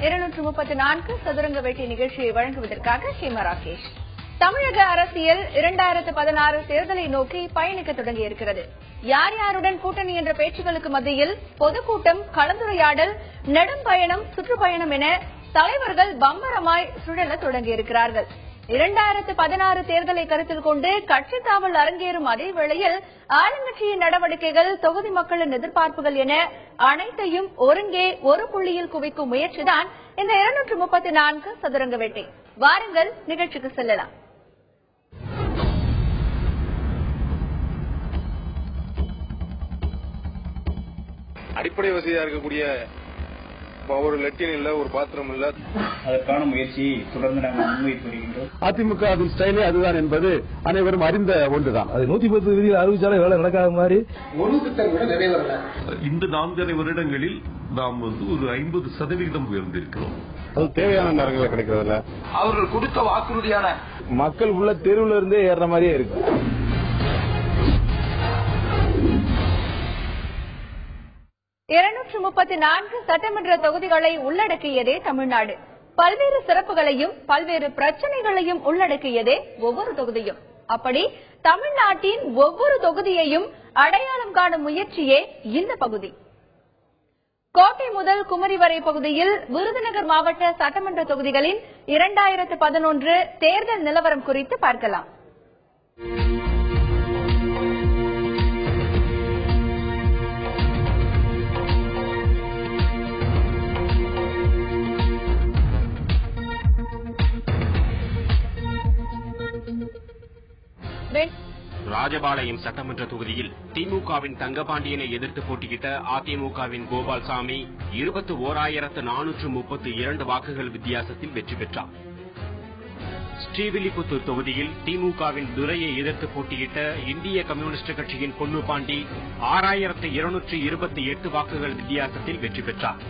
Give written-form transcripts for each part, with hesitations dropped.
234 சதுரங்க வேட்டை நிகழ்ச்சியை வழங்குவதற்காக ஹேமா ராகேஷ். தமிழக அரசியல் 2016 தேர்தலை நோக்கி பயணிக்க தொடங்கியிருக்கிறது. யார் யாருடன் கூட்டணி என்ற பேச்சுக்களுக்கு மத்தியில் பொதுக்கூட்டம், கலந்துரையாடல், நெடும் பயணம், சுற்றுப்பயணம் என தலைவர்கள் பம்பரமாய் சுழல தொடங்கியிருக்கிறார்கள். 2016 தேர்தலை கருத்தில் கொண்டு கட்சி தாவல் அரங்கேறும் அதே வேளையில் ஆளுங்கட்சியின் நடவடிக்கைகள், தொகுதி மக்களின் எதிர்பார்ப்புகள் என அனைத்தையும் ஒருங்கே ஒரு புள்ளியில் குவிக்கும் முயற்சிதான் இந்த 234 சதுரங்க வேட்டை. வாருங்கள், நிகழ்ச்சிக்கு செல்லலாம். அடிப்படை வசதியா இருக்கக்கூடிய ஒரு லெட்டின் இல்ல, ஒரு பாத்திரம் இல்ல. அதற்கான முயற்சி தொடர்ந்து நாங்கள் முன்வைத்து வருகின்றோம். அதிமுக ஸ்டைலே அதுதான் என்பது அனைவரும் அறிந்த ஒன்றுதான். அது 110 விதியில் அறிவிச்சாலும் வேலை நடக்காத மாதிரி ஒரு திட்டம் கூட நிறைவேறல. இந்த 4 வருடங்களில் நாம் ஒரு 50% உயர்ந்திருக்கிறோம். அது தேவையான நேரங்களை கிடைக்கிறதில்ல. அவர்கள் கொடுத்த வாக்குறுதியான மக்கள் உள்ள தெருவுல இருந்தே ஏற மாதிரியே இருக்கு. சட்டமன்ற தொகுதிகளை உள்ளடக்கியதே தமிழ்நாடு. பல்வேறு சிறப்புகளையும் பல்வேறு பிரச்சனைகளையும் உள்ளடக்கியதே ஒவ்வொரு தொகுதியும். அப்படி தமிழ்நாட்டின் ஒவ்வொரு தொகுதியையும் அடையாளம் காணும் முயற்சியே இந்த பகுதி. கோட்டை முதல் குமரி வரை பகுதியில் விருதுநகர் மாவட்ட சட்டமன்ற தொகுதிகளின் 2011 தேர்தல் நிலவரம் குறித்து பார்க்கலாம். ராஜபாளையம் சட்டமன்ற தொகுதியில் திமுகவின் தங்கபாண்டியனை எதிர்த்து போட்டியிட்ட அதிமுகவின் கோபால்சாமி 21,432 வாக்குகள் வித்தியாசத்தில் வெற்றி பெற்றார். ஸ்ரீவில்லிபுத்தூர் தொகுதியில் திமுகவின் துரையை எதிர்த்து போட்டியிட்ட இந்திய கம்யூனிஸ்ட் கட்சியின் பொன்னுபாண்டி 6,228 வாக்குகள் வித்தியாசத்தில் வெற்றி பெற்றார்.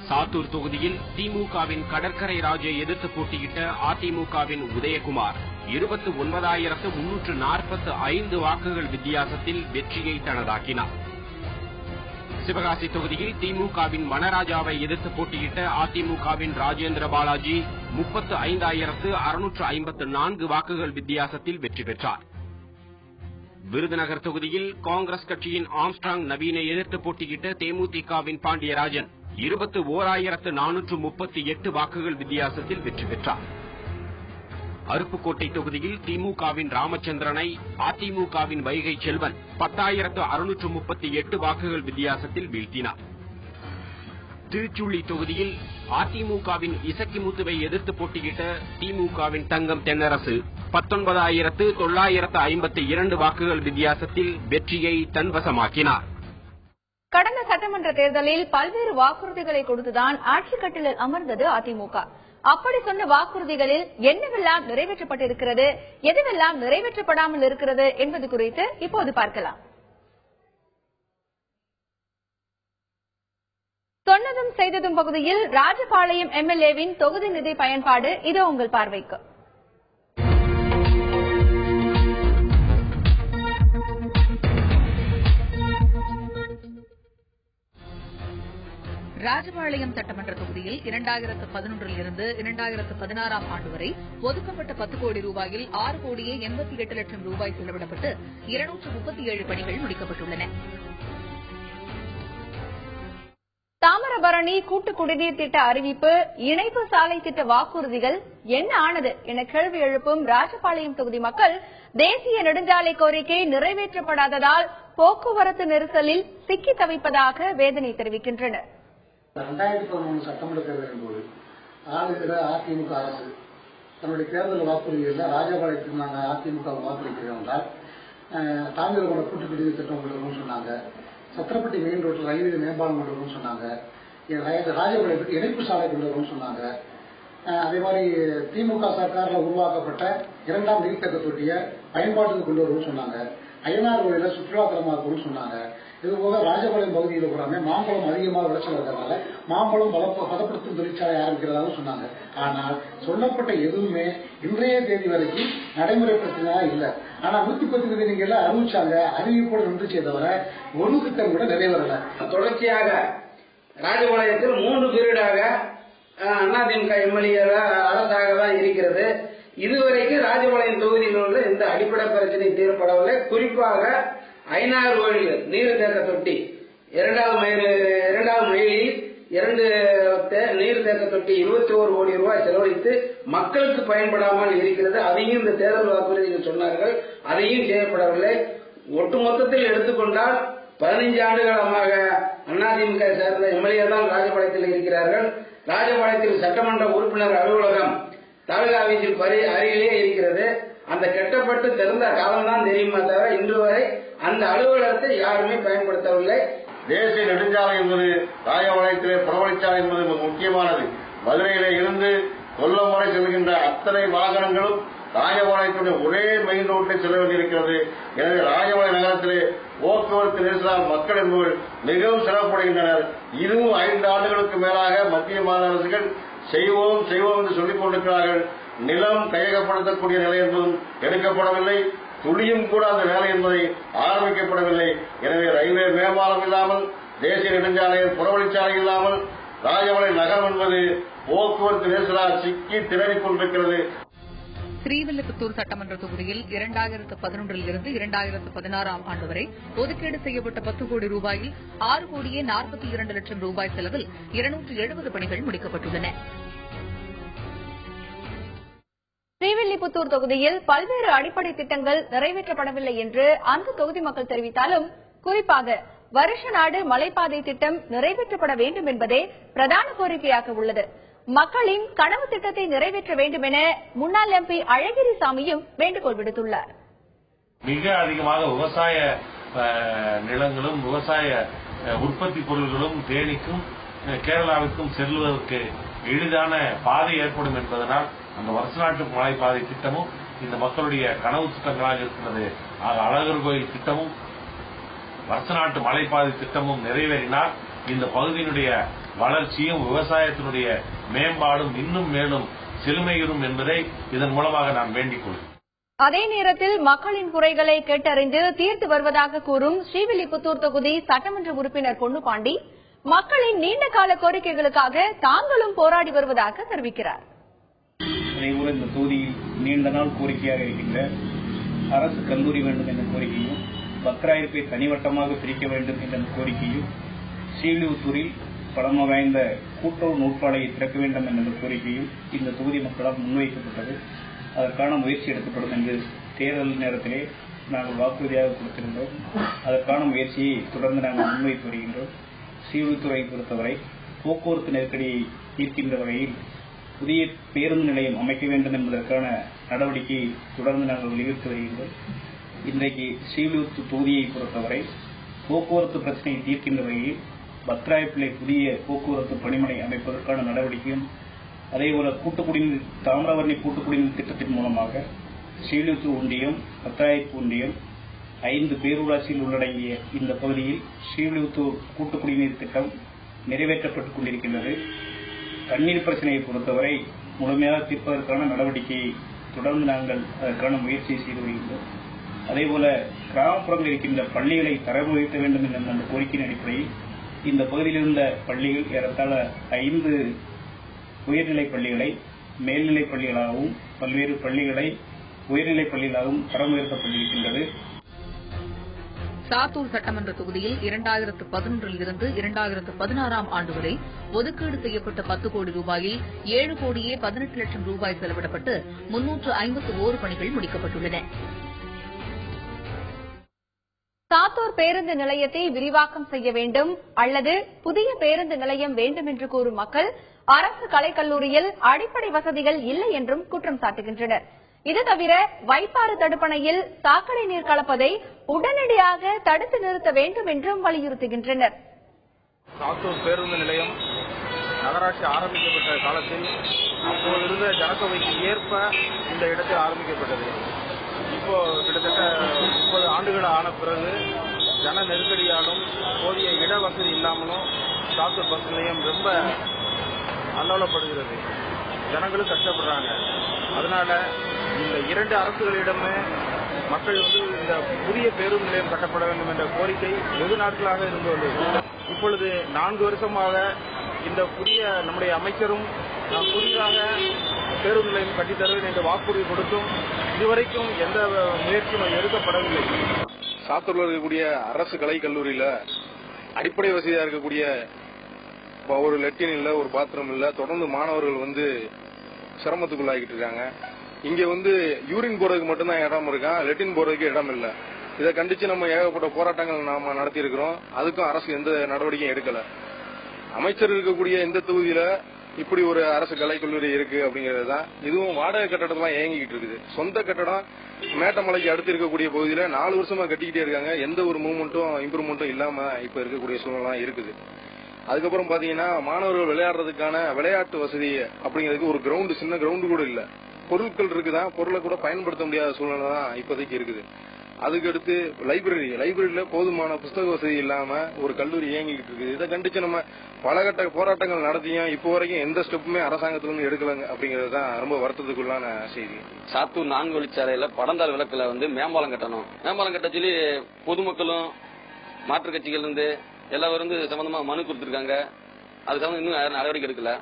சாத்தூர் தொகுதியில் திமுகவின் கடற்கரை ராஜை எதிர்த்து போட்டியிட்ட அதிமுகவின் உதயகுமார் 29,345 வாக்குகள் வித்தியாசத்தில் வெற்றியை தனதாக்கினார். சிவகாசி தொகுதியில் திமுகவின் வனராஜாவை எதிர்த்து போட்டியிட்ட அதிமுகவின் ராஜேந்திர பாலாஜி 35,654 வாக்குகள் வித்தியாசத்தில் வெற்றி பெற்றார். விருதுநகர் தொகுதியில் காங்கிரஸ் கட்சியின் ஆம்ஸ்ட்ராங் நவீனை எதிர்த்து போட்டியிட்ட தேமுதிகவின் பாண்டியராஜன் 21,438 வாக்குகள் வித்தியாசத்தில் வெற்றி பெற்றார். அருப்புக்கோட்டை தொகுதியில் திமுகவின் ராமச்சந்திரனை அதிமுகவின் வைகை செல்வன் 10,638 வாக்குகள் வித்தியாசத்தில் வீழ்த்தினார். திருச்சுள்ளி தொகுதியில் அதிமுகவின் இசக்கிமுத்துவை எதிர்த்து போட்டியிட்ட திமுகவின் தங்கம் தென்னரசு 19,952 வாக்குகள் வித்தியாசத்தில் வெற்றியை தன்வசமாக்கினார். கடந்த சட்டமன்ற தேர்தலில் பல்வேறு வாக்குறுதிகளை கொடுத்துதான் ஆட்சி கட்டிலில் அமர்ந்தது அதிமுக. அப்படி சொன்ன வாக்குறுதிகளில் என்னவெல்லாம் நிறைவேற்றப்பட்டிருக்கிறது, எதுவெல்லாம் நிறைவேற்றப்படாமல் இருக்கிறது என்பது குறித்து இப்போது பார்க்கலாம். சொன்னதும் செய்ததும் பகுதியில் ராஜபாளையம் எம்எல்ஏவின் தொகுதி நிதி பயன்பாடு இது உங்கள் பார்வைக்கு. ராஜபாளையம் சட்டமன்ற தொகுதியில் 2011 இருந்து 2016 ஆண்டு வரை ஒதுக்கப்பட்ட 10 கோடி ரூபாயில் 6 கோடியே 88 லட்சம் ரூபாய் செலவிடப்பட்டு 237 பணிகள் முடிக்கப்பட்டுள்ளன. தாமிரபரணி கூட்டு குடிநீர் திட்ட அறிவிப்பு, இணைப்பு சாலை திட்ட வாக்குறுதிகள் என்ன ஆனது என கேள்வி எழுப்பும் ராஜபாளையம் தொகுதி மக்கள் தேசிய நெடுஞ்சாலை கோரிக்கை நிறைவேற்றப்படாததால் போக்குவரத்து நெரிசலில் சிக்கி தவிப்பதாக வேதனை தெரிவிக்கின்றனர். 2013 சட்டமன்ற தேர்தலின் போது ஆளுகிற அதிமுக அரசு தன்னுடைய தேர்தல் வாக்குறுதிகளில் ராஜபாளையத்துக்கு நாங்கள் அதிமுக வாக்களிக்கிறோம் என்றால் தாமிரபரணி கூட்டு குடிநீர் திட்டம் கொண்டு வரும்னு சொன்னாங்க. சத்திரப்பட்டி மெயின் ரோட்டில் ரயில்வே மேம்பாலம் கொண்டு வரும்னு சொன்னாங்க. ராஜபாளையத்துக்கு இணைப்பு சாலை கொண்டு வரும்னு சொன்னாங்க. அதே மாதிரி திமுக சர்க்காரில் உருவாக்கப்பட்ட 2ஆம் நீர்த்தக்க தொட்டியை பயன்பாட்டுக்கு கொண்டு வரும்னு சொன்னாங்க. அய்யனார் கோயில சுற்றுலாத்தலமாக இருக்கும்னு சொன்னாங்க. இதுபோக ராஜபாளையம் பகுதியில் கூடாமே மாம்பழம் அதிகமாக விளைச்சல் இருக்கிறதுனால மாம்பழம் பதப்படுத்தும் தொழிற்சாலை ஆரம்பிக்கிறதாகவும் சொன்னாங்க. ஆனால் சொல்லப்பட்ட எதுவுமே இன்றைய தேதி வரைக்கும் நடைமுறைப்படுத்தினா இல்லை. ஆனா 110 விதி நீங்க எல்லாம் அறிவிச்சாங்க, அறிவிப்போடு நின்றுச்சே தவிர ஒரு திட்டம் கூட நிறைவேறல. தொடர்ச்சியாக ராஜபாளையத்தில் 3 பீரியடாக அதிமுக எம்எல்ஏ அரசாக தான் இருக்கிறது. இதுவரைக்கும் ராஜபாளையம் தொகுதியில் உள்ள இந்த அடிப்படை பிரச்சனை தீர்ப்படவில்லை. குறிப்பாக ஐநாறு கோயில் நீர் தேக்க தொட்டி 2வது மைலில் 2 நீர் தேக்க தொட்டி 21 கோடி ரூபாய் செலவழித்து மக்களுக்கு பயன்படாமல் இருக்கிறது. அதையும் இந்த தேர்தல் வாக்குறுதியில் சொன்னார்கள், அதையும் செய்யப்படவில்லை. ஒட்டுமொத்தத்தில் எடுத்துக்கொண்டால் 15 ஆண்டுகாலமாக அதிமுக சேர்ந்த எம்எல்ஏ தான் ராஜபாளையத்தில் இருக்கிறார்கள். ராஜபாளையத்தில் சட்டமன்ற உறுப்பினர் அலுவலகம் தாலுகா ஆபீஸில் அருகிலேயே இருக்கிறது. அந்த கட்டப்பட்டு திறந்த காலம்தான் தெரியுமா தவிர இன்று வரை அந்த அலுவலகத்தை யாருமே பயன்படுத்தவில்லை. தேசிய நெடுஞ்சாலை என்பது ராஜபாளையத்திலே புறவழிச்சாலை என்பது முக்கியமானது. மதுரையிலே இருந்து கொல்லம் வரை செல்கின்ற அத்தனை வாகனங்களும் ராஜபாளையத்துடைய ஒரே மெயின் ரோட்டில் செல்ல வேண்டியிருக்கிறது. எனவே ராஜபாளைய நகரத்திலே போக்குவரத்து நெரிசலால் மக்கள் என்பவர்கள் மிகவும் சிரமப்படுகின்றனர். இதுவும் 5 ஆண்டுகளுக்கு மேலாக மத்திய மாநில அரசுகள் செய்வோம் என்று சொல்லிக் கொண்டிருக்கிறார்கள். நிலம் கையகப்படுத்தக்கூடிய நிலை என்பதும் எடுக்கப்படவில்லை. துளியும் கூட அந்த வேலை என்பதை ஆரம்பிக்கப்படவில்லை. எனவே ரயில்வே மேம்பாலம் இல்லாமல், தேசிய நெடுஞ்சாலை புறவழிச்சாலை இல்லாமல் ராஜபாளையம் நகரம் என்பது போக்குவரத்து நெரிசலால் சிக்கி திணறிக் கொண்டிருக்கிறது. ஸ்ரீவில்லிபுத்தூர் சட்டமன்ற தொகுதியில் 2011 இருந்து 2016 ஆண்டு வரை ஒதுக்கீடு செய்யப்பட்ட 10 கோடி ரூபாயில் 6 கோடியே 42 லட்சம் ரூபாய் செலவில் 270 பணிகள் முடிக்கப்பட்டுள்ளன. ஸ்ரீவில்லிபுத்தூர் தொகுதியில் பல்வேறு அடிப்படை திட்டங்கள் நிறைவேற்றப்படவில்லை என்று அந்த தொகுதி மக்கள் தெரிவித்தாலும், குறிப்பாக வருஷ நாடு மலைப்பாதை திட்டம் நிறைவேற்றப்பட வேண்டும் என்பதே பிரதான கோரிக்கையாக உள்ளது. மக்களின் கனவு திட்டத்தை நிறைவேற்ற வேண்டும் என முன்னாள் எம்பி அழகிரிசாமியும் வேண்டுகோள் விடுத்துள்ளார். மிக அதிகமாக விவசாய நிலங்களும் விவசாய உற்பத்தி பொருள்களும் தேனிக்கும் கேரளாவிற்கும் செல்வதற்கு எளிதான பாதை ஏற்படும் என்பதனால் அந்த வருஷ நாட்டு மலைப்பாதை திட்டமும் இந்த மக்களுடைய கனவு திட்டங்களாக இருக்கிறது. அழகர் கோயில் திட்டமும் வருஷ நாட்டு மலைப்பாதை திட்டமும் நிறைவேறினால் இந்த பகுதியினுடைய வளர்ச்சியும் விவசாயத்தினுடைய மேம்பாடும் இன்னும் மேலும் செழுமையுறும் என்பதை இதன் மூலமாக நான் வேண்டிக் கொள்கிறேன். அதே நேரத்தில் மக்களின் குறைகளை கேட்டறிந்து தீர்த்து வருவதாக கூறும் ஸ்ரீவில்லிபுத்தூர் தொகுதி சட்டமன்ற உறுப்பினர் பொன்னுபாண்டி, மக்களின் நீண்ட கால கோரிக்கைகளுக்காக தாங்களும் போராடி வருவதாக தெரிவிக்கிறார். அதேபோல இந்த தொகுதியில் நீண்ட நாள் கோரிக்கையாக இருக்கின்ற அரசு கல்லூரி வேண்டும் என்ற கோரிக்கையும், பக்ராயிருப்பை தனிவட்டமாக பிரிக்க வேண்டும் என்ற கோரிக்கையும், ஸ்ரீவில்லிபுத்தூரில் பழமை வாய்ந்த கூட்டுறவு நூற்பாலையை திறக்க வேண்டும் என்ற கோரிக்கையும் இந்த தொகுதி மக்களால் முன்வைக்கப்பட்டது. அதற்கான முயற்சி எடுக்கப்படும் என்று தேர்தல் நேரத்திலே நாங்கள் வாக்குறுதியாக கொடுத்திருந்தோம். அதற்கான முயற்சியை தொடர்ந்து நாங்கள் முன்வைத்து வருகின்றோம். ஸ்ரீவில்லிபுத்தூரை பொறுத்தவரை போக்குவரத்து நெருக்கடியை தீர்க்கின்ற வகையில் புதிய பேருந்து நிலையம் அமைக்க வேண்டும் என்பதற்கான நடவடிக்கையை தொடர்ந்து நாங்கள் வலியுறுத்தி வருகின்றோம். இன்றைக்கு ஸ்ரீவில்லிபுத்தூர் தொகுதியை பொறுத்தவரை போக்குவரத்து பிரச்சனையை தீர்க்கின்ற வகையில் பத்ராயப்பிள்ளை புதிய போக்குவரத்து பணிமனை அமைப்பதற்கான நடவடிக்கையும், அதேபோல கூட்டுக்குடிநீர் தாமிரபரணி கூட்டுக்குடிநீர் திட்டத்தின் மூலமாக ஸ்ரீவில்லிபுத்தூர் ஒன்றியம், பத்ராயப்பு ஒன்றியம் 5 பேரூராட்சியில் உள்ளடங்கிய இந்த பகுதியில் ஸ்ரீவில்லிபுத்தூர் கூட்டுக்குடிநீர் திட்டம் நிறைவேற்றப்பட்டுக் கொண்டிருக்கின்றது. தண்ணீர் பிரச்சனையை பொறுத்தவரை முழுமையாக தீர்ப்பதற்கான நடவடிக்கையை தொடர்ந்து நாங்கள் அதற்கான முயற்சியை செய்து வருகின்றோம். அதேபோல கிராமப்புறங்களில் இருக்கின்ற பள்ளிகளை தரம் உயர்த்த வேண்டும் என்ற அந்த கோரிக்கையின் அடிப்படையில் இந்த பகுதியில் இருந்த பள்ளிகள் ஏறத்தாழ 5 உயர்நிலைப் பள்ளிகளை மேல்நிலைப் பள்ளிகளாகவும் பல்வேறு பள்ளிகளை உயர்நிலைப் பள்ளிகளாகவும் தரம் உயர்த்தப்பட்டிருக்கின்றது. சாத்தூர் சட்டமன்ற தொகுதியில் 2011 இருந்து 2016 ஆண்டு வரை ஒதுக்கீடு செய்யப்பட்ட 10 கோடி ரூபாயில் 7 கோடியே 18 லட்சம் ரூபாய் செலவிடப்பட்டு 351 பணிகள் முடிக்கப்பட்டுள்ளன. சாத்தூர் பேருந்து நிலையத்தை விரிவாக்கம் செய்ய வேண்டும் அல்லது புதிய பேருந்து நிலையம் வேண்டும் என்று கூறும் மக்கள் அரசு கலைக்கல்லூரியில் அடிப்படை வசதிகள் இல்லை என்றும் குற்றம் சாட்டுகின்றனர். இது தவிர வைப்பாறு தடுப்பணையில் சாக்கடை நீர் கலப்பதை உடனடியாக தடுத்து நிறுத்த வேண்டும் என்றும் வலியுறுத்துகின்றனர். சாத்தூர் பேருந்து நிலையம் நகராட்சி ஆரம்பிக்கப்பட்ட காலத்தில் அப்போதிருந்த ஜனத்தொகைக்கு ஏற்ப இந்த இடத்தில் ஆரம்பிக்கப்பட்டது. இப்போ கிட்டத்தட்ட 30 ஆண்டுகள் ஆன பிறகு ஜன நெருக்கடியாலும் போதிய இட வசதி இல்லாமலும் சாத்தூர் பஸ் நிலையம் ரொம்ப அல்லவலப்படுகிறது. ஜனங்களும் கஷ்டப்படுறாங்க. அதனால இந்த 2 அரசுகளிடமே மக்கள் இந்த புதிய பேருந்து நிலையம் கட்டப்பட வேண்டும் என்ற கோரிக்கை வெகு நாட்களாக இருந்து வந்தது. இப்பொழுது 4 வருஷமாக இந்த புதிய நம்முடைய அமைச்சரும் புதிதாக பேருந்து நிலையம் கட்டித்தருவேன் என்று வாக்குறுதி கொடுத்தும் இதுவரைக்கும் எந்த முயற்சியும் எடுக்கப்படவில்லை. சாத்தூர்ல இருக்கக்கூடிய அரசு கலைக்கல்லூரியில அடிப்படை வசதியா இருக்கக்கூடிய ஒரு லெட்டின் இல்ல, ஒரு பாத்ரூம் இல்ல, தொடர்ந்து மாணவர்கள் சிரமத்துக்குள்ளாகிட்டு இருக்காங்க. இங்க யூரின் போறதுக்கு மட்டும்தான் இடம் இருக்கா, லெட்டின் போறதுக்கு இடம் இல்ல. இதை கண்டிச்சு நம்ம ஏகப்பட்ட போராட்டங்கள் நாம நடத்தி இருக்கிறோம். அதுக்கும் அரசு எந்த நடவடிக்கையும் எடுக்கல. அமைச்சர் இருக்கக்கூடிய இந்த தொகுதியில இப்படி ஒரு அரசு கலைக்கல்லூரி இருக்கு அப்படிங்கிறது தான். இதுவும் வாடகை கட்டடம்லாம் இயங்கிக்கிட்டு இருக்குது. சொந்த கட்டடம் மேட்டமலைக்கு அடுத்து இருக்கக்கூடிய பகுதியில 4 வருஷமா கட்டிக்கிட்டே இருக்காங்க. எந்த ஒரு மூவ்மெண்ட்டும் இம்ப்ரூவ்மெண்ட்டும் இல்லாம இப்ப இருக்கக்கூடிய சூழ்நிலை இருக்குது. அதுக்கப்புறம் பாத்தீங்கன்னா மாணவர்கள் விளையாடுறதுக்கான விளையாட்டு வசதி அப்படிங்கிறதுக்கு ஒரு கிரவுண்ட், சின்ன கிரவுண்டு கூட இல்ல. பொருட்கள் இருக்குதான், பொருளை கூட பயன்படுத்த முடியாத சூழ்நிலை தான் இப்போதைக்கு இருக்குது. அதுக்கடுத்து லைப்ரரியில போதுமான புத்தக வசதி இல்லாம ஒரு கல்லூரி இயங்கிக்கிட்டு இருக்குது. இதை கண்டிச்சு நம்ம பல கட்ட போராட்டங்கள் நடத்தியும் இப்போ வரைக்கும் எந்த ஸ்டெப்புமே அரசாங்கத்திலிருந்து எடுக்கலங்க அப்படிங்கிறது தான் ரொம்ப வருத்தத்துக்குள்ளான செய்தி. சாத்தூர் 4 வழிச்சாலையில படந்தால் விளக்குல மேம்பாலம் கட்டணும், மேம்பாலம் கட்ட சொல்லி பொதுமக்களும் மாற்றுக் கட்சிகள் இருந்து எல்லாரும் சம்பந்தமா மனு கொடுத்திருக்காங்க. அது சம்பந்தம் இன்னும் நடவடிக்கை எடுக்கல.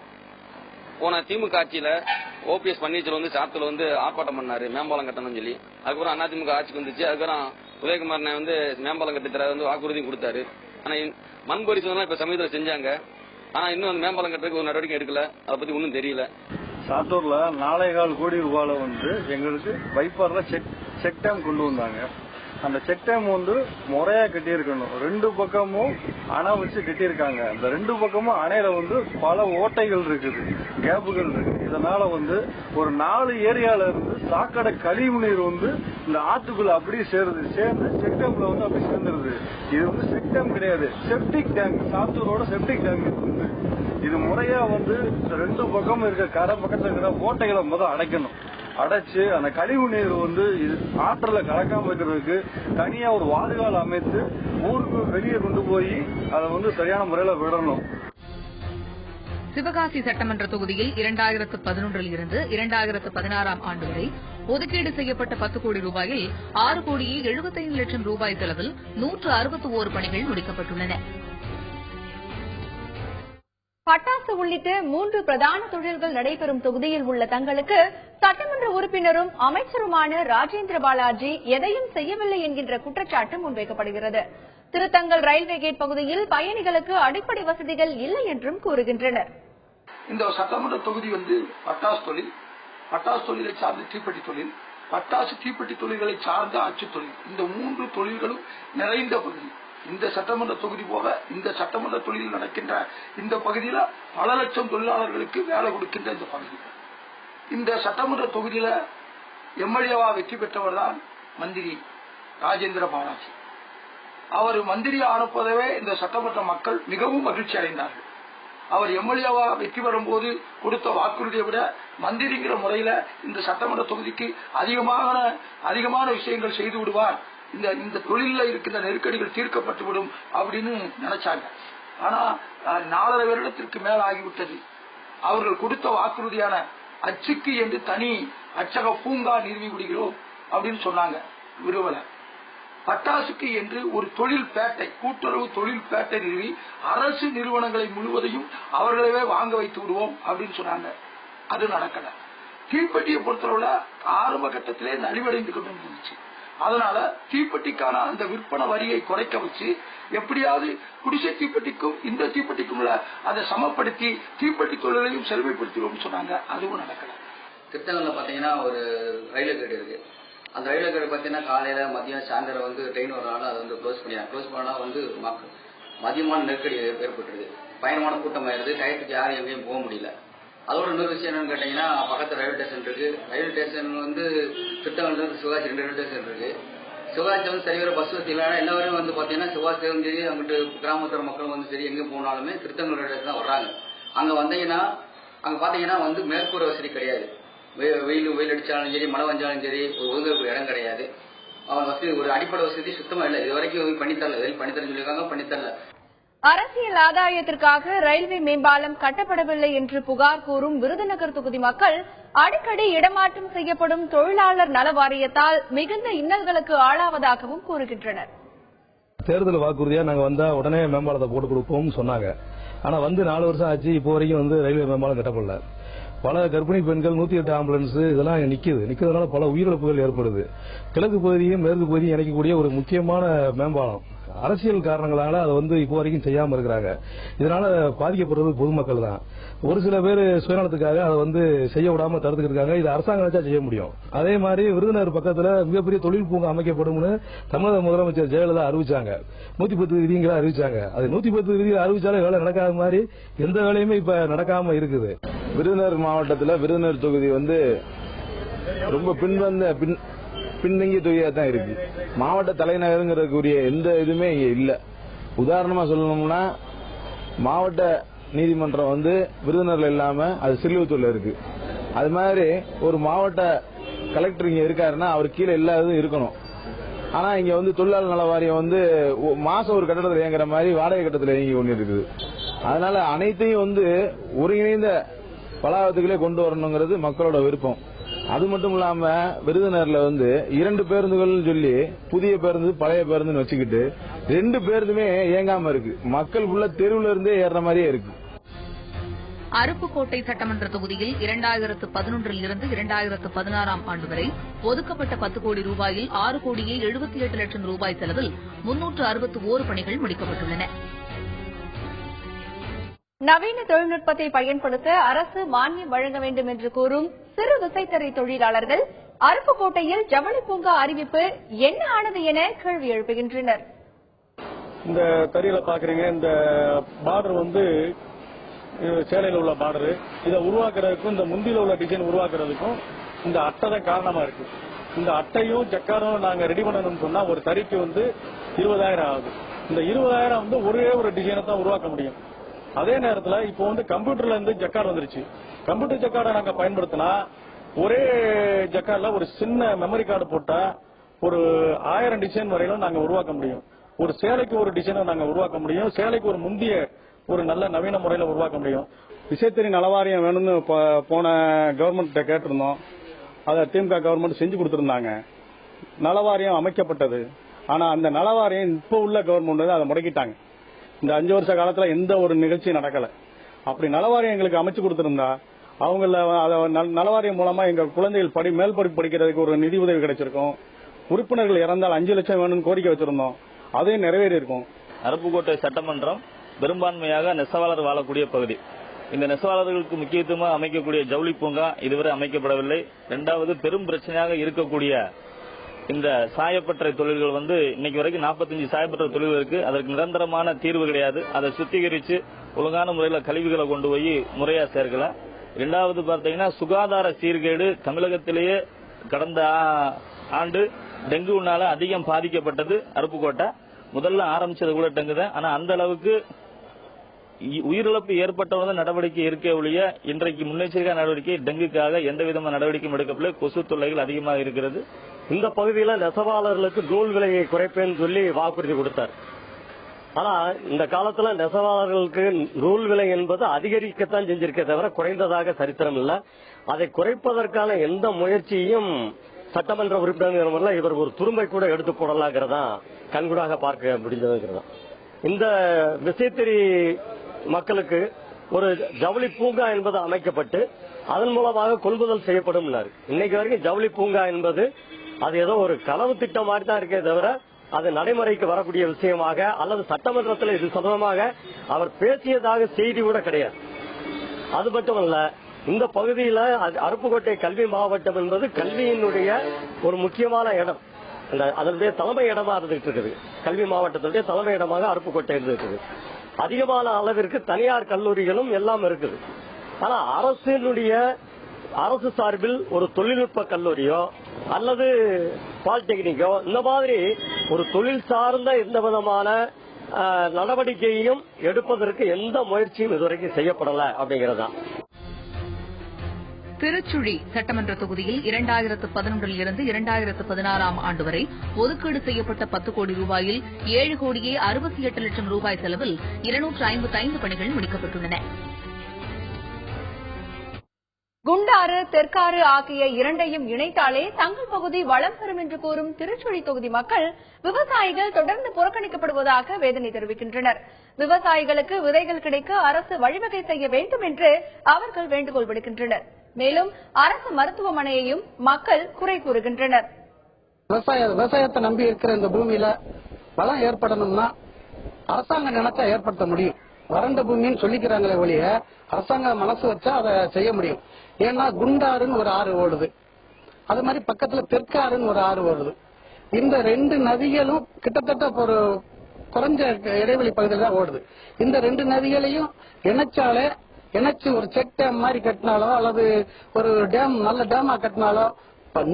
போன திமுக ஆட்சியில OPS பன்னீர்செல்வம் சாத்தூர்ல ஆர்ப்பாட்டம் பண்ணாரு மேம்பாலம் கட்டணும்னு சொல்லி. அதுக்கப்புறம் அதிமுக ஆட்சிக்கு வந்துச்சு. அதுக்கப்புறம் உதயகுமார் மேம்பாலம் கட்டித்தர வாக்குறுதியும் கொடுத்தாரு. ஆனா மண் பரிசோதனை இப்ப சமீபத்தில் செஞ்சாங்க. ஆனா இன்னும் அந்த மேம்பாலம் கட்டுறதுக்கு ஒரு நடவடிக்கை எடுக்கல. அதை பத்தி ஒன்னும் தெரியல. சாத்தூர்ல 4.25 கோடி ரூபாயில எங்களுக்கு பைப்பார்ல செக் டேம் கொண்டு வந்தாங்க. அந்த செக் டேம் முறையா கட்டியிருக்கணும். 2 பக்கமும் அணை வச்சு கட்டியிருக்காங்க. அந்த 2 பக்கமும் அணையில பல ஓட்டைகள் இருக்குது, கேப்புகள் இருக்கு. இதனால ஒரு 4 ஏரியால இருந்து சாக்கடை கழிவு நீர் இந்த ஆத்துக்குள்ள அப்படியே சேர்ந்து செக் டேம்ல அப்படி சேர்ந்துருது. இது செக் டேம் கிடையாது, செப்டிக் டேங்க். சாத்தூரோட செப்டிக் டேங்க் இது முறையா 2 பக்கம் இருக்க கரை பக்கத்துல இருக்கிற ஓட்டைகளை அடைக்கணும். அடைச்சு அந்த கழிவு நீர் ஆற்றல கலக்காம இருக்கிறதுக்கு தனியா ஒரு வாதுகால் அமைத்து ஊருக்கு வெளியே கொண்டு போய் அதை சரியான முறையில விடணும். சிவகாசி சட்டமன்ற தொகுதியில் 2011 இருந்து 2016 ஆண்டு வரை ஒதுக்கீடு செய்யப்பட்ட 10 கோடி ரூபாயில் 6 கோடியே 75 லட்சம் ரூபாய் செலவில் 161 பணிகள் முடிக்கப்பட்டுள்ளன. பட்டாசு உள்ளிட்ட 3 பிரதான தொழில்கள் நடைபெறும் தொகுதியில் உள்ள தங்களுக்கு சட்டமன்ற உறுப்பினரும் அமைச்சருமான ராஜேந்திர பாலாஜி எதையும் செய்யவில்லை என்கின்ற குற்றச்சாட்டு முன்வைக்கப்படுகிறது. திருத்தங்கல் ரயில்வே கேட் பகுதியில் பயணிகளுக்கு அடிப்படை வசதிகள் இல்லை என்றும் கூறுகின்றனர். இந்த சட்டமன்ற தொகுதி பட்டாசு தொழிலை சார்ந்த தீப்பெட்டி தொழில், பட்டாசு தீப்பெட்டி தொழில்களை சார்ந்த அச்சு தொழில், இந்த 3 தொழில்களும் நிறைந்த பகுதி. இந்த சட்டமன்ற தொகுதி போக இந்த சட்டமன்ற தொழில் நடக்கின்ற இந்த பகுதியில பல லட்சம் தொழிலாளர்களுக்கு வேலை கொடுக்கின்ற இந்த பகுதி. இந்த சட்டமன்ற தொகுதியில எம்எல்ஏவா வெற்றி பெற்றவர் தான் மந்திரி ராஜேந்திர பாலாஜி. அவர் மந்திரி ஆனப்போதவே இந்த சட்டமன்ற மக்கள் மிகவும் மகிழ்ச்சி அடைந்தார்கள். அவர் எம்எல்ஏவா வெற்றி பெறும்போது கொடுத்த வாக்குறுதியை விட மந்திரிங்கிற முறையில இந்த சட்டமன்ற தொகுதிக்கு அதிகமான விஷயங்கள் செய்து விடுவார், இந்த தொழில இருக்கின்ற நெருக்கடிகள் தீர்க்கப்பட்டுவிடும் அப்படின்னு நினைச்சாங்க. ஆனா 4.5 வருடத்திற்கு மேல ஆகிவிட்டது. அவர்கள் கொடுத்த வாக்குறுதியான அச்சுக்கு என்று தனி அச்சக பூங்கா நிறுவி விடுகிறோம் அப்படின்னு சொன்னாங்க, விரும்பல. பட்டாசுக்கு என்று ஒரு தொழில் பேட்டை, கூட்டுறவு தொழில் பேட்டை நிறுவி அரசு நிறுவனங்களை முழுவதையும் அவர்களவே வாங்க வைத்து விடுவோம் அப்படின்னு சொன்னாங்க. அது நடக்கல. தீப்பெட்டியை பொறுத்தளவுல ஆரம்ப கட்டத்திலே நலிவடைந்து கொண்டு இருந்துச்சு. அதனால தீப்பெட்டிக்கான அந்த விற்பனை வரியை குறைக்க வச்சு எப்படியாவது குடிசை தீப்பெட்டிக்கும் இந்த தீப்பெட்டிக்கும் அதை சமப்படுத்தி தீப்பெட்டி தொழிலையும் செல்வைப்படுத்துவோம் சொன்னாங்க. அதுவும் நடக்கல. திருத்தங்கல்ல பாத்தீங்கன்னா ஒரு ரயில்வே கேட் இருக்கு. அந்த ரயில்வே கேட் பாத்தீங்கன்னா காலையில மதியம் சாயந்தரம் ட்ரெயின் வரனால அதை க்ளோஸ் பண்ணா மதியமான நெருக்கடி ஏற்பட்டுருது. பயணமான கூட்டம் ஆயிருது. டயத்துக்கு யாரும் எங்கேயும் போக முடியல. அதோட இன்னொரு விஷயம் என்னன்னு கேட்டீங்கன்னா, பக்கத்துல ரயில்வே ஸ்டேஷன் இருக்கு. Railway station Thiruthangal Sivakasi 2 railway station இருக்கு. சிவகாசி சரிவர பஸ் வசதி இல்லை. எல்லாரும் பாத்தீங்கன்னா சிவகாசியிலும் சரி, அங்கிட்டு கிராமப்புற மக்களும் சரி, எங்க போனாலுமே திருத்தங்கல் ரயில்வே ஸ்டேஷன் தான் வர்றாங்க. அங்க வந்தீங்கன்னா அங்க பாத்தீங்கன்னா மேற்கூரை வசதி கிடையாது. வெயில் அடிச்சாலும் சரி, மழை வந்தாலும் சரி, ஒரு ஒதுங்க இடம் கிடையாது. அவங்க வசதி ஒரு அடிப்படை வசதி சுத்தமா இல்லை. இது வரைக்கும் பண்ணித்தரேன்னு சொல்லியிருக்காங்க, பண்ணித்தரல. அரசியல் ஆதாயத்திற்காக ரயில்வே மேம்பாலம் கட்டப்படவில்லை என்று புகார் கூறும் விருதுநகர் தொகுதி மக்கள் அடிக்கடி இடமாற்றம் செய்யப்படும் தொழிலாளர் நல வாரியத்தால் மிகுந்த இன்னல்களுக்கு ஆளாவதாகவும் கூறுகின்றனர். தேர்தல் வாக்குறுதியா நாங்க வந்தா உடனே மேம்பாலத்தை போட்டு கொடுப்போம்னு சொன்னாங்க. ஆனா 4 வருஷம் ஆச்சு, இப்போ வரைக்கும் ரயில்வே மேம்பாலம் கட்டப்படல. பல கர்ப்பிணி பெண்கள் 108 ஆம்புலன்ஸ் இதெல்லாம் நிக்கிறதுனால பல உயிரிழப்புகள் ஏற்படுது. கிழக்கு பகுதியும் மேற்கு பகுதியும் இணைக்கக்கூடிய ஒரு முக்கியமான மேம்பாலம் அரசியல் காரணங்களால அதை இப்போ வரைக்கும் செய்யாம இருக்கிறாங்க. இதனால பாதிக்கப்படுறது பொதுமக்கள் தான். ஒரு சில பேர் சுயநலத்துக்காக அதை செய்ய விடாம தடுத்துக்கிட்டு இருக்காங்க. இது அரசாங்கம் நினைச்சா செய்ய முடியும். அதே மாதிரி விருதுநகர் பக்கத்துல மிகப்பெரிய தொழில் பூங்கா அமைக்கப்படும்னு தமிழக முதலமைச்சர் ஜெயலலிதா அறிவிச்சாங்க. 110 விதிகளை அறிவிச்சாங்க. அது 110 விதிகளை அறிவிச்சாலே வேலை நடக்காத மாதிரி எந்த வேலையுமே இப்ப நடக்காம இருக்குது. விருதுநகர் மாவட்டத்தில் விருதுநகர் தொகுதி ரொம்ப பின்தங்கிய தொகுதியா தான் இருக்கு. மாவட்ட தலைநகருங்கிறதுக்குரிய எந்த இதுவுமே இங்க இல்ல. உதாரணமா சொல்லணும்னா மாவட்ட நீதிமன்றம் விருதுநகர்ல இல்லாம அது சில்லுவத்தூர்ல இருக்கு. அது மாதிரி ஒரு மாவட்ட கலெக்டர் இங்க இருக்காருன்னா அவர் கீழே எல்லா இதுவும் இருக்கணும். ஆனா இங்க தொழிலாளர் நல வாரியம் மாசம் ஒரு கட்டடத்தில் இயங்குற மாதிரி வாடகை கட்டத்தில் இயங்கி கொண்டு இருக்குது. அதனால அனைத்தையும் ஒருங்கிணைந்த வளாகத்துக்குள்ளே கொண்டு வரணுங்கிறது மக்களோட விருப்பம். அது மட்டும் இல்லாம விருதுநகர்ல 2 பேருந்துகள் சொல்லி புதிய பேருந்து பழைய பேருந்துன்னு வச்சுக்கிட்டு 2 பேருந்துமே இயங்காம இருக்கு. மக்கள் உள்ள தெருவுல இருந்தே ஏற மாதிரியே இருக்கு. அருப்புக்கோட்டை சட்டமன்ற தொகுதியில் 2011 இருந்து 2016 ஆண்டு வரை ஒதுக்கப்பட்ட 10 கோடி ரூபாயில் 6 கோடியே 78 லட்சம் ரூபாய் செலவில் 361 பணிகள் முடிக்கப்பட்டுள்ளன. நவீன தொழில்நுட்பத்தை பயன்படுத்த அரசு மானியம் வழங்க வேண்டும் என்று கூறும் சிறு விசைத்தறி தொழிலாளர்கள் அருப்புக்கோட்டையில் ஜவுளி பூங்கா அறிவிப்பு என்ன ஆனது என கேள்வி எழுப்புகின்றனர். இந்த தறியில பாக்குறீங்க, இந்த பார்டர் சேலையில் உள்ள பார்டர், இதை உருவாக்குறதுக்கும் இந்த முந்தியில உள்ள டிசைன் உருவாக்குறதுக்கும் இந்த அட்டை தான் காரணமா இருக்கு. இந்த அட்டையும் ஜக்காரும் நாங்க ரெடி பண்ணணும்னு சொன்னா ஒரு தறிக்கு 20,000 ஆகுது. இந்த 20,000 ஒரே ஒரு டிசைனை தான் உருவாக்க முடியும். அதே நேரத்தில் இப்போ கம்ப்யூட்டர்ல இருந்து ஜக்கார்டு வந்துருச்சு. கம்ப்யூட்டர் ஜக்கார்டை நாங்க பயன்படுத்தினா ஒரே ஜக்கார்ட்ல ஒரு சின்ன மெமரி கார்டு போட்டா ஒரு 1000 டிசைன் வரையிலும் நாங்க உருவாக்க முடியும். ஒரு சேலைக்கு ஒரு டிசைனை நாங்க உருவாக்க முடியும். சேலைக்கு ஒரு முந்திய ஒரு நல்ல நவீன முறையில உருவாக்க முடியும். விசைத்தறி நலவாரியம் வேணும்னு போன கவர்மெண்ட் கேட்டிருந்தோம். அதை திமுக கவர்மெண்ட் செஞ்சு கொடுத்திருந்தாங்க. நலவாரியம் அமைக்கப்பட்டது. ஆனா அந்த நலவாரியம் இப்ப உள்ள கவர்மெண்ட் அதை முடக்கிட்டாங்க. இந்த 5 வருஷ காலத்துல எந்த ஒரு நிகழ்ச்சியும் நடக்கல. அப்படி நலவாரியம் எங்களுக்கு அமைச்சு கொடுத்திருந்தா அவங்கள நலவாரியம் மூலமா எங்க குழந்தைகள் மேல் படிப்பு படிக்கிறதுக்கு ஒரு நிதி உதவி கிடைச்சிருக்கும். உறுப்பினர்கள் இறந்தால் 5 லட்சம் வேணும்னு கோரிக்கை வச்சிருந்தோம். அதையும் நிறைவேறி இருக்கும். அருப்புக்கோட்டை சட்டமன்றம் பெரும்பான்மையாக நெசவாளர் வாழக்கூடிய பகுதி. இந்த நெசவாளர்களுக்கு முக்கியத்துவமாக அமைக்கக்கூடிய ஜவுளி பூங்கா இதுவரை அமைக்கப்படவில்லை. 2வது பெரும் பிரச்சனையாக இருக்கக்கூடிய இந்த சாயப்பட்டறை தொழில்கள் இன்னைக்கு வரைக்கும் 45 சாயப்பட்டறை தொழில்கள் இருக்கு. அதற்கு நிரந்தரமான தீர்வு கிடையாது. அதை சுத்திகரிச்சு ஒழுங்கான முறையில் கழிவுகளை கொண்டு போய் முறையா சேர்க்கல. 2வது பார்த்தீங்கன்னா சுகாதார சீர்கேடு. தமிழகத்திலேயே கடந்த ஆண்டு டெங்குனால அதிகம் பாதிக்கப்பட்டது அருப்புக்கோட்டை. முதல்ல ஆரம்பிச்சது கூட டெங்கு தான். ஆனா அந்த அளவுக்கு உயிரிழப்பு ஏற்பட்டவங்க நடவடிக்கை இருக்கே ஒழிய இன்றைக்கு முன்னெச்சரிக்கை நடவடிக்கை டெங்குக்காக எந்த விதமான நடவடிக்கையும் எடுக்கப்படவில்லை. கொசு தொல்லைகள் அதிகமாக இருக்கிறது. இந்த பகுதியில் நெசவாளர்களுக்கு நூல் விலையை குறைப்பேன்னு சொல்லி வாக்குறுதி கொடுத்தார். ஆனா இந்த காலத்துல நெசவாளர்களுக்கு நூல் விலை என்பது அதிகரிக்கத்தான் செஞ்சிருக்கே தவிர குறைந்ததாக சரித்திரம் இல்லை. அதை குறைப்பதற்கான எந்த முயற்சியும் சட்டமன்ற உறுப்பினர் இவர் ஒரு துரும்பை கூட எடுத்து போடலாங்கிறதா கண்கூடாக பார்க்க முடிஞ்சதுங்கிறதா. இந்த விசைத்தறி மக்களுக்கு ஒரு ஜவுளி பூங்கா என்பது அமைக்கப்பட்டு அதன் மூலமாக கொள்முதல் செய்யப்படும். இன்னைக்கு வரைக்கும் ஜவுளி பூங்கா என்பது அது ஏதோ ஒரு கனவு திட்டம் மாதிரி தான் இருக்கே தவிர அது நடைமுறைக்கு வரக்கூடிய விஷயமாக அல்லது சட்டமன்றத்தில் இது சம்பந்தமாக அவர் பேசியதாக செய்தி கூட கிடையாது. அது மட்டுமல்ல, இந்த பகுதியில் அருப்புக்கோட்டை கல்வி மாவட்டம் என்பது கல்வியினுடைய ஒரு முக்கியமான இடம். அதனுடைய தலைமை இடமா இருந்துகிட்டு இருக்குது. கல்வி மாவட்டத்தினுடைய தலைமை இடமாக அருப்புக்கோட்டை இருந்துட்டு அதிகமான அளவிற்கு தனியார் கல்லூரிகளும் எல்லாம் இருக்குது. ஆனா அரசு சார்பில் ஒரு தொழில்நுட்ப கல்லூரியோ அல்லது பாலிடெக்னிக்கோ இந்த மாதிரி ஒரு தொழில் சார்ந்த எந்த விதமான நடவடிக்கையும் எடுப்பதற்கு எந்த முயற்சியும் இதுவரைக்கும் செய்யப்படல அப்படிங்கறதுதான். திருச்சுழி சட்டமன்ற தொகுதியில் 2011 இருந்து 2016 ஆண்டு வரை ஒதுக்கீடு செய்யப்பட்ட 10 கோடி ரூபாயில் 7 கோடியே 68 லட்சம் ரூபாய் செலவில் 255 பணிகள் முடிக்கப்பட்டுள்ளன. குண்டாறு தெற்காறு ஆகிய இரண்டையும் இணைத்தாலே தங்கள் பகுதி வளம் பெறும் என்று கூறும் திருச்சுழி தொகுதி மக்கள் விவசாயிகள் தொடர்ந்து புறக்கணிக்கப்படுவதாக வேதனை தெரிவிக்கின்றனர். விவசாயிகளுக்கு விதைகள் கிடைக்க அரசு வழிவகை செய்ய வேண்டும் என்று அவர்கள் வேண்டுகோள் விடுக்கின்றனர். மேலும் அரசு மருத்துவமனையையும் மக்கள் குறை கூறுகின்றனர். விவசாயத்தை நம்பி இருக்கிற இந்த பூமியில வளம் ஏற்படணும்னா அரசாங்கம் நினைச்சா ஏற்படுத்த முடியும். வறண்ட பூமின்னு சொல்லிக்கிறாங்களே ஒழிய அரசாங்கம் மனசு வச்சா அதை செய்ய முடியும். ஏன்னா குண்டாறுன்னு ஒரு ஆறு ஓடுது, அது மாதிரி பக்கத்துல தெற்காறுன்னு ஒரு ஆறு ஓடுது. இந்த ரெண்டு நதிகளும் கிட்டத்தட்ட ஒரு குறைஞ்ச இடைவெளி பகுதியில் தான் ஓடுது. இந்த ரெண்டு நதிகளையும் இணைச்சு ஒரு செக் டேம் மாதிரி கட்டினாலோ அல்லது ஒரு டேம் நல்ல டேமா கட்டினாலோ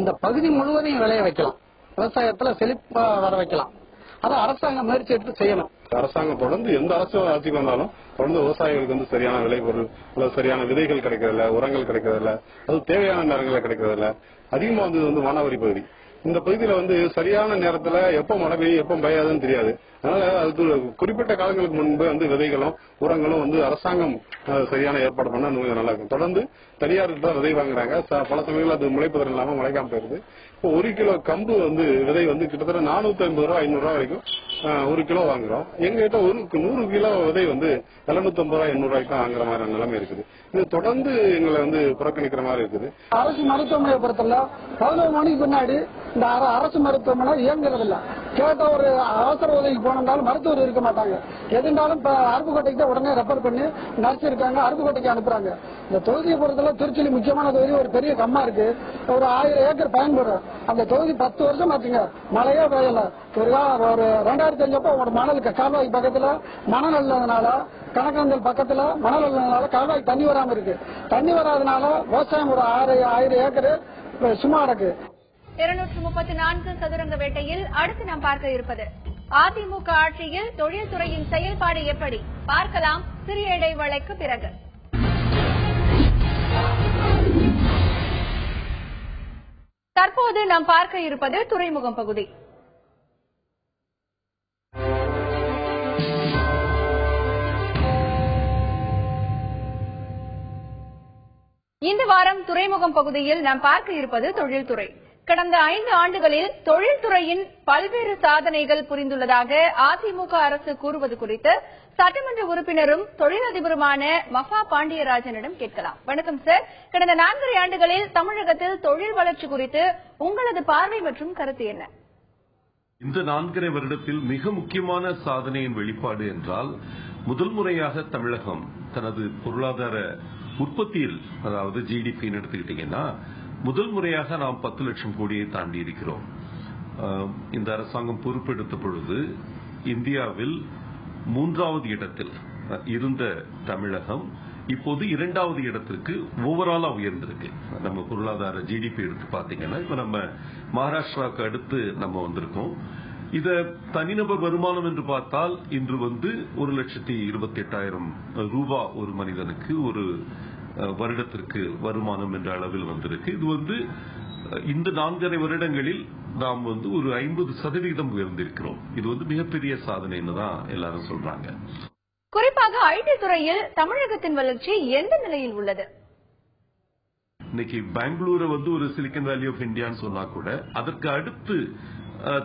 இந்த பகுதி முழுவதையும் விளைய வைக்கலாம், விவசாயத்துல செழிப்பா வர வைக்கலாம். அதை அரசாங்கம் முயற்சி எடுத்து செய்யணும். அரசாங்கம் தொடர்ந்து எந்த அரசு ஆட்சிக்கு வந்தாலும் தொடர்ந்து விவசாயிகளுக்கு வந்து சரியான விளைபொருள் அல்லது சரியான விதைகள் கிடைக்கிறதில்ல, உரங்கள் கிடைக்கிறதில்ல, அது தேவையான நேரங்களில் கிடைக்கிறதில்ல. அதிகமா வந்து மானாவாரி பகுதி. இந்த பகுதியில வந்து சரியான நேரத்துல எப்ப மழை பெய்யும் எப்ப பெய்யாதுன்னு தெரியாது. அதனால அது குறிப்பிட்ட காலங்களுக்கு முன்பு வந்து விதைகளும் உரங்களும் வந்து அரசாங்கம் சரியான ஏற்பாடு பண்ணா இன்னும் நல்லா இருக்கும். தொடர்ந்து தனியார்கிட்ட விதை வாங்குறாங்க, பல சமயங்கள் அது முளைப்பதன் இல்லாம முளைக்காம போயிருது. இப்போ 1 கிலோ கம்பு வந்து விதை வந்து கிட்டத்தட்ட 450 ரூபா 500 ரூபா வரைக்கும் 1 கிலோ வாங்குறோம். எங்க கிட்ட 100 கிலோ விதை வந்து 750 ரூபாய் 800 ரூபாய்க்கு தான் வாங்குற மாதிரி நிலைமை இருக்குது. இது தொடர்ந்து எங்களை வந்து புறக்கணிக்கிற மாதிரி இருக்குது. அரசு மருத்துவமனையை பொறுத்தல 11 மணிக்கு பின்னாடி இந்த அரசு மருத்துவமனை இயங்குறது இல்ல. கேட்ட ஒரு அவசர உதவிக்கு போனாலும் மருத்துவர் இருக்க மாட்டாங்க. எதுனாலும் அருப்புக்கோட்டைக்கு தான் உடனே ரெஃபர் பண்ணி நர்ஸ் இருக்காங்க, அருப்புக்கோட்டைக்கு அனுப்புறாங்க. இந்த தொகுதியை பொறுத்தல திருச்சி முக்கியமான தொகுதி, ஒரு பெரிய கம்மா இருக்கு, ஒரு 1000 ஏக்கர் பயன்படுறோம். அந்த தொகுதி 10 வருஷம் ஆச்சுங்க, மழையே பெய்யல. ஒரு 2005 ஒரு மணல் கால்வாய் பக்கத்துல மணல் இல்லாதனால, கணக்கந்தல் பக்கத்துல மணல் இல்லாதனால கால்வாய் தண்ணி வராம இருக்கு. தண்ணி வராதனால விவசாயம் ஒரு 1000 ஏக்கர் சும்மா இருக்கு. 234 சதுரங்க வேட்டையில் அடுத்து நாம் பார்க்க இருப்பது அதிமுக ஆட்சியில் தொழில்துறையின் செயல்பாடு எப்படி பார்க்கலாம் சிறிய இடைவேளைக்கு பிறகு. தற்போது நாம் பார்க்க இருப்பது துறைமுகம் பகுதி. இந்த வாரம் துறைமுகம் பகுதியில் நாம் பார்க்க இருப்பது தொழில்துறை. கடந்த 5 ஆண்டுகளில் தொழில்துறையின் பல்வேறு சாதனைகள் புரிந்துள்ளதாக அதிமுக அரசு கூறுவது குறித்து சட்டமன்ற உறுப்பினரும் தொழிலதிபருமான மஃபா பாண்டியராஜனிடம் கேட்கலாம். வணக்கம் சார். கடந்த 4 ஆண்டுகளில் தமிழகத்தில் தொழில் வளர்ச்சி குறித்து உங்களது பார்வை மற்றும் கருத்து என்ன? இந்த 4.5 வருடத்தில் மிக முக்கியமான சாதனையின் வெளிப்பாடு என்றால், முதல் முறையாக தமிழகம் தனது பொருளாதார உற்பத்தியில், அதாவது ஜிடிபின்னு எடுத்துக்கிட்டீங்கன்னா, முதல் முறையாக நாம் 10 லட்சம் கோடியை தாண்டி இருக்கிறோம். இந்த அரசாங்கம் பொறுப்பெடுத்த பொழுது இந்தியாவில் 3வது இடத்தில் இருந்த தமிழகம் இப்போது 2வது இடத்திற்கு ஓவராலா உயர்ந்திருக்கு. நம்ம பொருளாதார ஜிடிபி எடுத்து பாத்தீங்கன்னா இப்ப நம்ம மகாராஷ்டிராவுக்கு அடுத்து நம்ம வந்திருக்கோம். இத தனிநபர் வருமானம் என்று பார்த்தால் இன்று வந்து 1,28,000 ரூபாய் ஒரு மனிதனுக்கு ஒரு வருடத்திற்கு வருமானம் என்ற அளவில் வந்திருக்கு. இது வந்து இந்த 4.5 வருடங்களில் நாம் வந்து ஒரு 50% உயர்ந்திருக்கிறோம். இது வந்து மிகப்பெரிய சாதனைன்னு தான் எல்லாரும் சொல்றாங்க. குறிப்பாக ஐடி துறையில் தமிழகத்தின் வளர்ச்சி எந்த நிலையில் உள்ளது? இன்னைக்கு பெங்களூரை வந்து ஒரு சிலிக்கன் வேலி ஆஃப் இந்தியான்னு சொன்னா கூட அதற்கு அடுத்து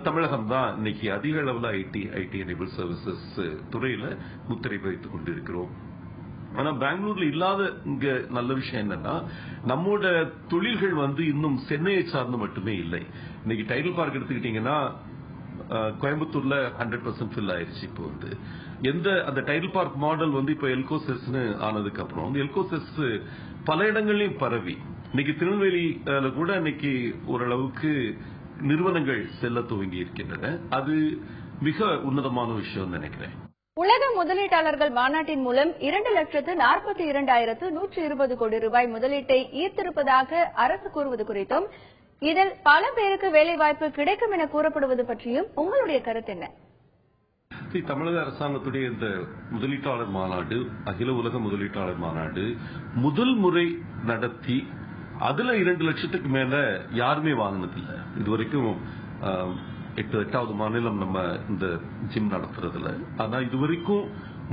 தமிழகம் தான் இன்னைக்கு அதிக அளவில் ஐடி எனேபிள் சர்வீசஸ் துறையில முத்திரை வைத்துக் கொண்டிருக்கிறோம். ஆனா பெங்களூர்ல இல்லாத இங்க நல்ல விஷயம் என்னன்னா, நம்மோட தொழில்கள் வந்து இன்னும் சென்னையை சார்ந்து மட்டுமே இல்லை. இன்னைக்கு டைடல் பார்க் எடுத்துக்கிட்டீங்கன்னா கோயம்புத்தூர்ல 100% ஃபில் ஆயிருச்சு. இப்போ வந்து அந்த டைடல் பார்க் மாடல் வந்து இப்ப எல்கோசெஸ்னு ஆனதுக்கு அப்புறம் எல்கோசெஸ் பல இடங்களையும் பரவி இன்னைக்கு திருநெல்வேலியில கூட இன்னைக்கு ஓரளவுக்கு நிறுவனங்கள் செல்ல துவங்கி இருக்கின்றன. அது மிக உன்னதமான விஷயம் நினைக்கிறேன். உலக முதலீட்டாளர்கள் மாநாட்டின் மூலம் 2,42,120 கோடி ரூபாய் முதலீட்டை ஈர்த்திருப்பதாக அரசு கூறுவது குறித்தும், இதில் பல பேருக்கு வேலைவாய்ப்பு கிடைக்கும் என கூறப்படுவது பற்றியும் உங்களுடைய கருத்து என்ன? தமிழக அரசாங்கத்துடைய இந்த முதலீட்டாளர் மாநாடு, அகில உலக முதலீட்டாளர் மாநாடு முதல் முறை நடத்தி அதுல 2 லட்சத்துக்கு மேல யாருமே வாங்கினதில்லை. இதுவரைக்கும் 8வது மாநிலம் நம்ம இந்த ஜிம் நடத்துறதுல. ஆனா இதுவரைக்கும்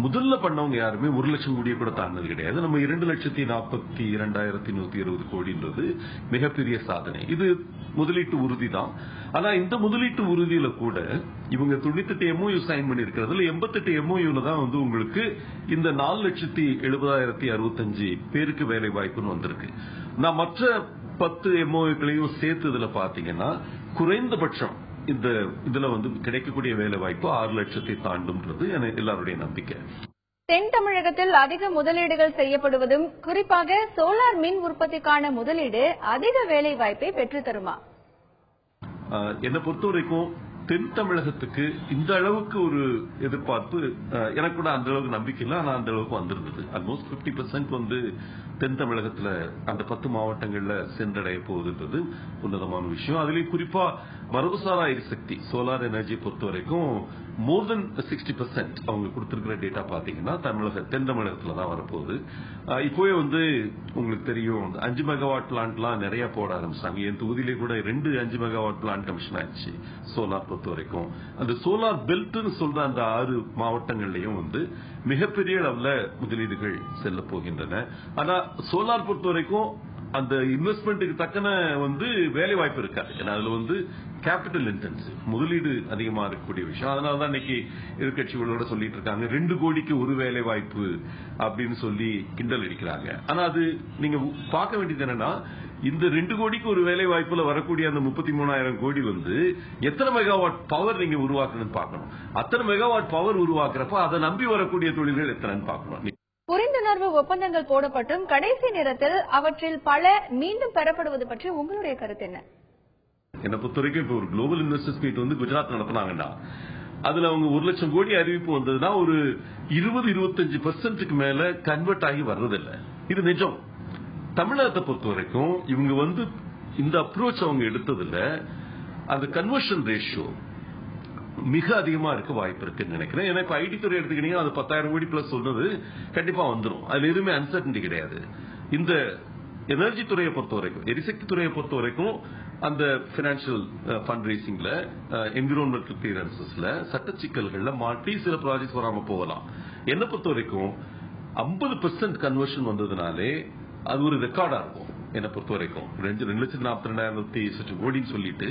முதல்ல பண்ணவங்க யாருமே 1 லட்சம் கோடியை கூட தாண்டது கிடையாது. நம்ம 2,42,120 கோடின்றது மிகப்பெரிய சாதனை. இது முதலீட்டு உறுதி தான். ஆனா இந்த முதலீட்டு உறுதியில கூட இவங்க 98 MOU சைன் பண்ணி இருக்கிறதுல 88 MOUல தான் உங்களுக்கு இந்த 4,70,065 பேருக்கு வேலை வாய்ப்புன்னு வந்திருக்கு. நான் மற்ற 10 MOUக்களையும் சேர்த்து இதுல பாத்தீங்கன்னா குறைந்தபட்சம் இதுல கிடைக்கக்கூடிய வேலை வாய்ப்பு 6 லட்சத்தை தாண்டும்ன்றது எல்லாருடைய நம்பிக்கை. தென் தமிழகத்தில் அதிக முதலீடுகள் செய்யப்படுவதும் குறிப்பாக சோலார் மின் உற்பத்திக்கான முதலீடு அதிக வேலை வாய்ப்பை பெற்று தருமா? என்னை பொறுத்த வரைக்கும் தென் தமிழகத்துக்கு இந்த அளவுக்கு ஒரு எதிர்பார்ப்பு எனக்கு கூட அந்த அளவுக்கு நம்பிக்கை இல்லை. ஆனா அந்த அளவுக்கு வந்திருந்தது. ஆல்மோஸ்ட் 50% தென் தமிழகத்துல அந்த 10 மாவட்டங்கள்ல சென்றடைய போகுதுன்றது உன்னதமான விஷயம். அதுலயும் குறிப்பா மரபுசாரா எரிசக்தி சோலார் எனர்ஜியை பொறுத்த வரைக்கும் மோர் தென் 60% அவங்க கொடுத்திருக்கிற டேட்டா பாத்தீங்கன்னா தென் தமிழகத்துல தான் வரப்போகுது. இப்போவே உங்களுக்கு தெரியும் 5 மெகாவாட் பிளான்ட்லாம் நிறைய போட ஆரம்பிச்சாங்க. என் தொகுதியிலே கூட 2 5 மெகாவாட் பிளான்ட் கமிஷன் ஆயிடுச்சு சோலார் பொறுத்த வரைக்கும். அந்த சோலார் பெல்ட்னு சொல்ற அந்த 6 மாவட்டங்கள்லயும் மிகப்பெரிய அளவுல முதலீடுகள் செல்ல போகின்றன. ஆனா சோலார் பொறுத்த வரைக்கும் அந்த இன்வெஸ்ட்மெண்ட்டுக்கு தக்கன வேலை வாய்ப்பு இருக்காது. ஏன்னா அதுல கேபிட்டல் இன்டென்சிவ் முதலீடு அதிகமா இருக்கக்கூடிய விஷயம். அதனாலதான் இன்னைக்கு எதிர்கட்சிகளோட சொல்லிட்டு இருக்காங்க 2 கோடிக்கு ஒரு வேலை வாய்ப்பு அப்படின்னு சொல்லி கிண்டல் அடிக்கிறாங்க. ஆனா அது நீங்க பார்க்க வேண்டியது என்னன்னா இந்த 2 கோடிக்கு ஒரு வேலை வாய்ப்புல வரக்கூடிய அந்த 33,000 கோடி எத்தனை மெகாவாட் பவர் நீங்க உருவாக்கணும்னு பார்க்கணும். அத்தனை மெகாவாட் பவர் உருவாக்குறப்ப அதை நம்பி வரக்கூடிய தொழில்கள் எத்தனைன்னு பார்க்கணும். புரிந்துணர்வு ஒப்பந்தங்கள் போடப்பட்டும் கடைசி நேரத்தில் அவற்றில் பல மீண்டும் பெறப்படுவது பற்றி உங்களுடைய கருத்து என்ன? என்னை பொறுத்த வரைக்கும் இப்ப ஒரு குளோபல் இன்வெஸ்டர்ஸ் மீட் குஜராத் நடத்தினாங்கன்னா அதுல அவங்க 1 லட்சம் கோடி அறிவிப்பு வந்ததுன்னா ஒரு 20-25% மேல கன்வெர்ட் ஆகி வர்றதில்லை. இது நிஜம். தமிழகத்தை பொறுத்த வரைக்கும் இவங்க இந்த அப்ரோச் அவங்க எடுத்ததுல அந்த கன்வர்ஷன் ரேஷியோ மிக அதிகமா இருக்க வாய்ப்பு இருக்குன்னு நினைக்கிறேன். ஏன்னா இப்ப ஐடி துறை எடுத்துக்கிட்டீங்கன்னா அது 10,000 கோடி பிளஸ் சொல்றது கண்டிப்பா வந்துடும். அதுல எதுவுமே அன்சர்டன்டி கிடையாது. இந்த எனர்ஜி துறையை பொறுத்த வரைக்கும் எரிசக்தி துறையை பொறுத்த வரைக்கும் அந்த பினான்சியல் ஃபண்ட் ரேசிங்ல என்விரான்மெண்டல் கிளியரன்சஸ்ல சட்ட சிக்கல்கள்ல மாட்டி சில ப்ராஜெக்ட்ஸ் வராம போகலாம். என்ன பொறுத்த வரைக்கும் 50% கன்வர்ஷன் வந்ததுனாலே அது ஒரு ரெக்கார்டா இருக்கும். என்னை பொறுத்த வரைக்கும் 2,42,000 கோடின்னு சொல்லிட்டு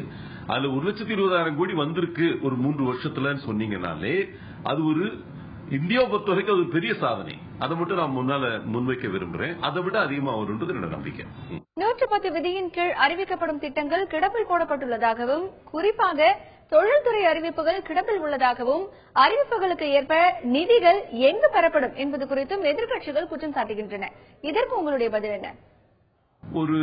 அதுல 1,20,000 கோடி வந்திருக்கு ஒரு 3 வருஷத்துல சொன்னீங்கன்னாலே அது ஒரு இந்தியாவை பொறுத்த வரைக்கும் அது பெரிய சாதனை. அதை மட்டும் நான் முன்வைக்க விரும்புறேன். அதை விட அதிகமா வரும்ன்றது என்னோட நம்பிக்கை. 110 விதியின் கீழ் அறிவிக்கப்படும் திட்டங்கள் கிடப்பில் போடப்பட்டுள்ளதாகவும் குறிப்பாக தொழில்துறை அறிவிப்புகள் கிடப்பில் உள்ளதாகவும் அறிவிப்புகளுக்கு ஏற்ப நிதிகள் எங்கு பெறப்படும் என்பது குறித்தும் எதிர்க்கட்சிகள் குற்றம் சாட்டுகின்றன. இதற்கு உங்களுடைய பதில் என்ன? ஒரு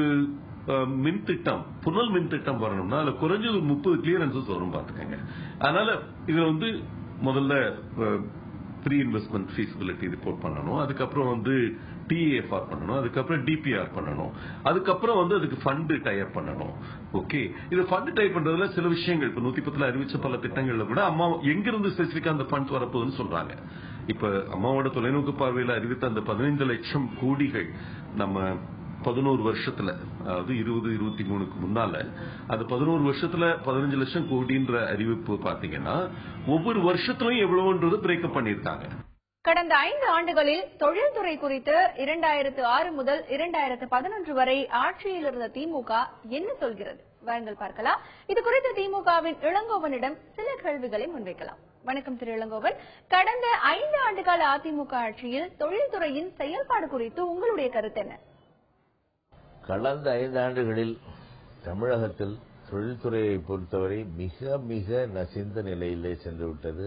மின் திட்டம் புனல் மின் திட்டம் வரணும்னா அதுல குறைஞ்சது 30 கிளியரன்சஸ் வரும் பாத்துக்கங்க. அதனால இதுல முதல்ல ப்ரீ இன்வெஸ்ட்மெண்ட் ஃபீஸிபிலிட்டி ரிப்போர்ட் பண்ணணும். அதுக்கப்புறம் டிஏஎஃப்ஆர் பண்ணணும். அதுக்கப்புறம் டிபிஆர் பண்ணணும். அதுக்கப்புறம் அதுக்கு ஃபண்ட் டைப் பண்ணணும். ஓகே, இது ஃபண்ட் டைப் பண்றதுல சில விஷயங்கள் இப்ப 110 அறிவிச்ச பல திட்டங்கள்ல கூட அம்மா எங்கிருந்து ஸ்பெசிபிக்கா அந்த ஃபண்ட் வரப்போகுதுன்னு சொல்றாங்க. இப்ப அம்மாவோட தொலைநோக்கு பார்வையில் அறிவித்த அந்த 15 லட்சம் கோடிகள் நம்ம 11 வருஷத்துல அதாவது 2023க்கு முன்னால அது 11 வருஷத்துல 15 லட்சம் கோடின்ற அறிவிப்பு பாத்தீங்கன்னா ஒவ்வொரு வருஷத்துலயும் எவ்வளவுன்றது பிரேக்கப் பண்ணிருக்காங்க. கடந்த 5 ஆண்டுகளில் தொழில்துறை குறித்து 2006 முதல் 2011 வரை ஆட்சியில் இருந்த திமுக என்ன சொல்கிறது? வாருங்கள் பார்க்கலாம். இது குறித்து திமுகவின் இளங்கோவனிடம் சில கேள்விகளை முன்வைக்கலாம். வணக்கம் திரு இளங்கோவன். கடந்த 5 ஆண்டுகால அதிமுக ஆட்சியில் தொழில்துறையின் செயல்பாடு குறித்து உங்களுடைய கருத்து என்ன? கடந்த 5 ஆண்டுகளில் தமிழகத்தில் தொழில்துறையை பொறுத்தவரை மிக மிக நசிந்த நிலையிலே சென்றுவிட்டது.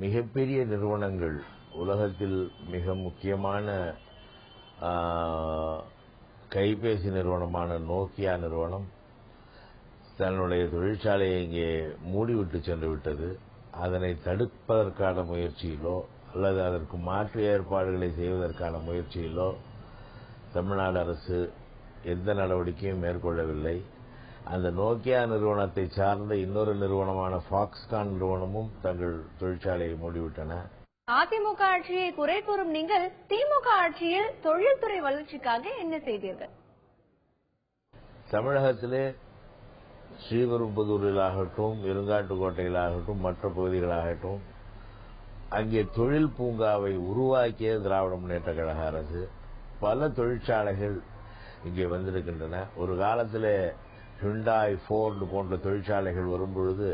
மிகப்பெரிய நிறுவனங்கள் உலகத்தில் மிக முக்கியமான கைபேசி நிறுவனமான நோக்கியா நிறுவனம் தன்னுடைய தொழிற்சாலையை இங்கே மூடிவிட்டு சென்று விட்டது. அதனை தடுப்பதற்கான முயற்சியிலோ அல்லது அதற்கு மாற்று ஏற்பாடுகளை செய்வதற்கான முயற்சியிலோ தமிழ்நாடு அரசு எந்த நடவடிக்கையும் மேற்கொள்ளவில்லை. அந்த நோக்கியா நிறுவனத்தை சார்ந்த இன்னொரு நிறுவனமான ஃபாக்ஸ்கான் நிறுவனமும் தங்கள் தொழிற்சாலையை மூடிவிட்டன. அதிமுக ஆட்சியை குறை கூறும் நீங்கள் திமுக ஆட்சியில் தொழில்துறை வளர்ச்சிக்காக என்ன செய்தீர்கள்? தமிழகத்திலே ஸ்ரீபெரும்புதூரிலாகட்டும், இருங்காட்டுக்கோட்டையிலாகட்டும், மற்ற பகுதிகளாகட்டும் அங்கே தொழில் பூங்காவை உருவாக்கிய திராவிட முன்னேற்ற கழக அரசு. பல தொழிற்சாலைகள் இங்கே வந்திருக்கின்றன. ஒரு காலத்தில் ஹுண்டாய், ஃபோர்டு போன்ற தொழிற்சாலைகள் வரும்பொழுது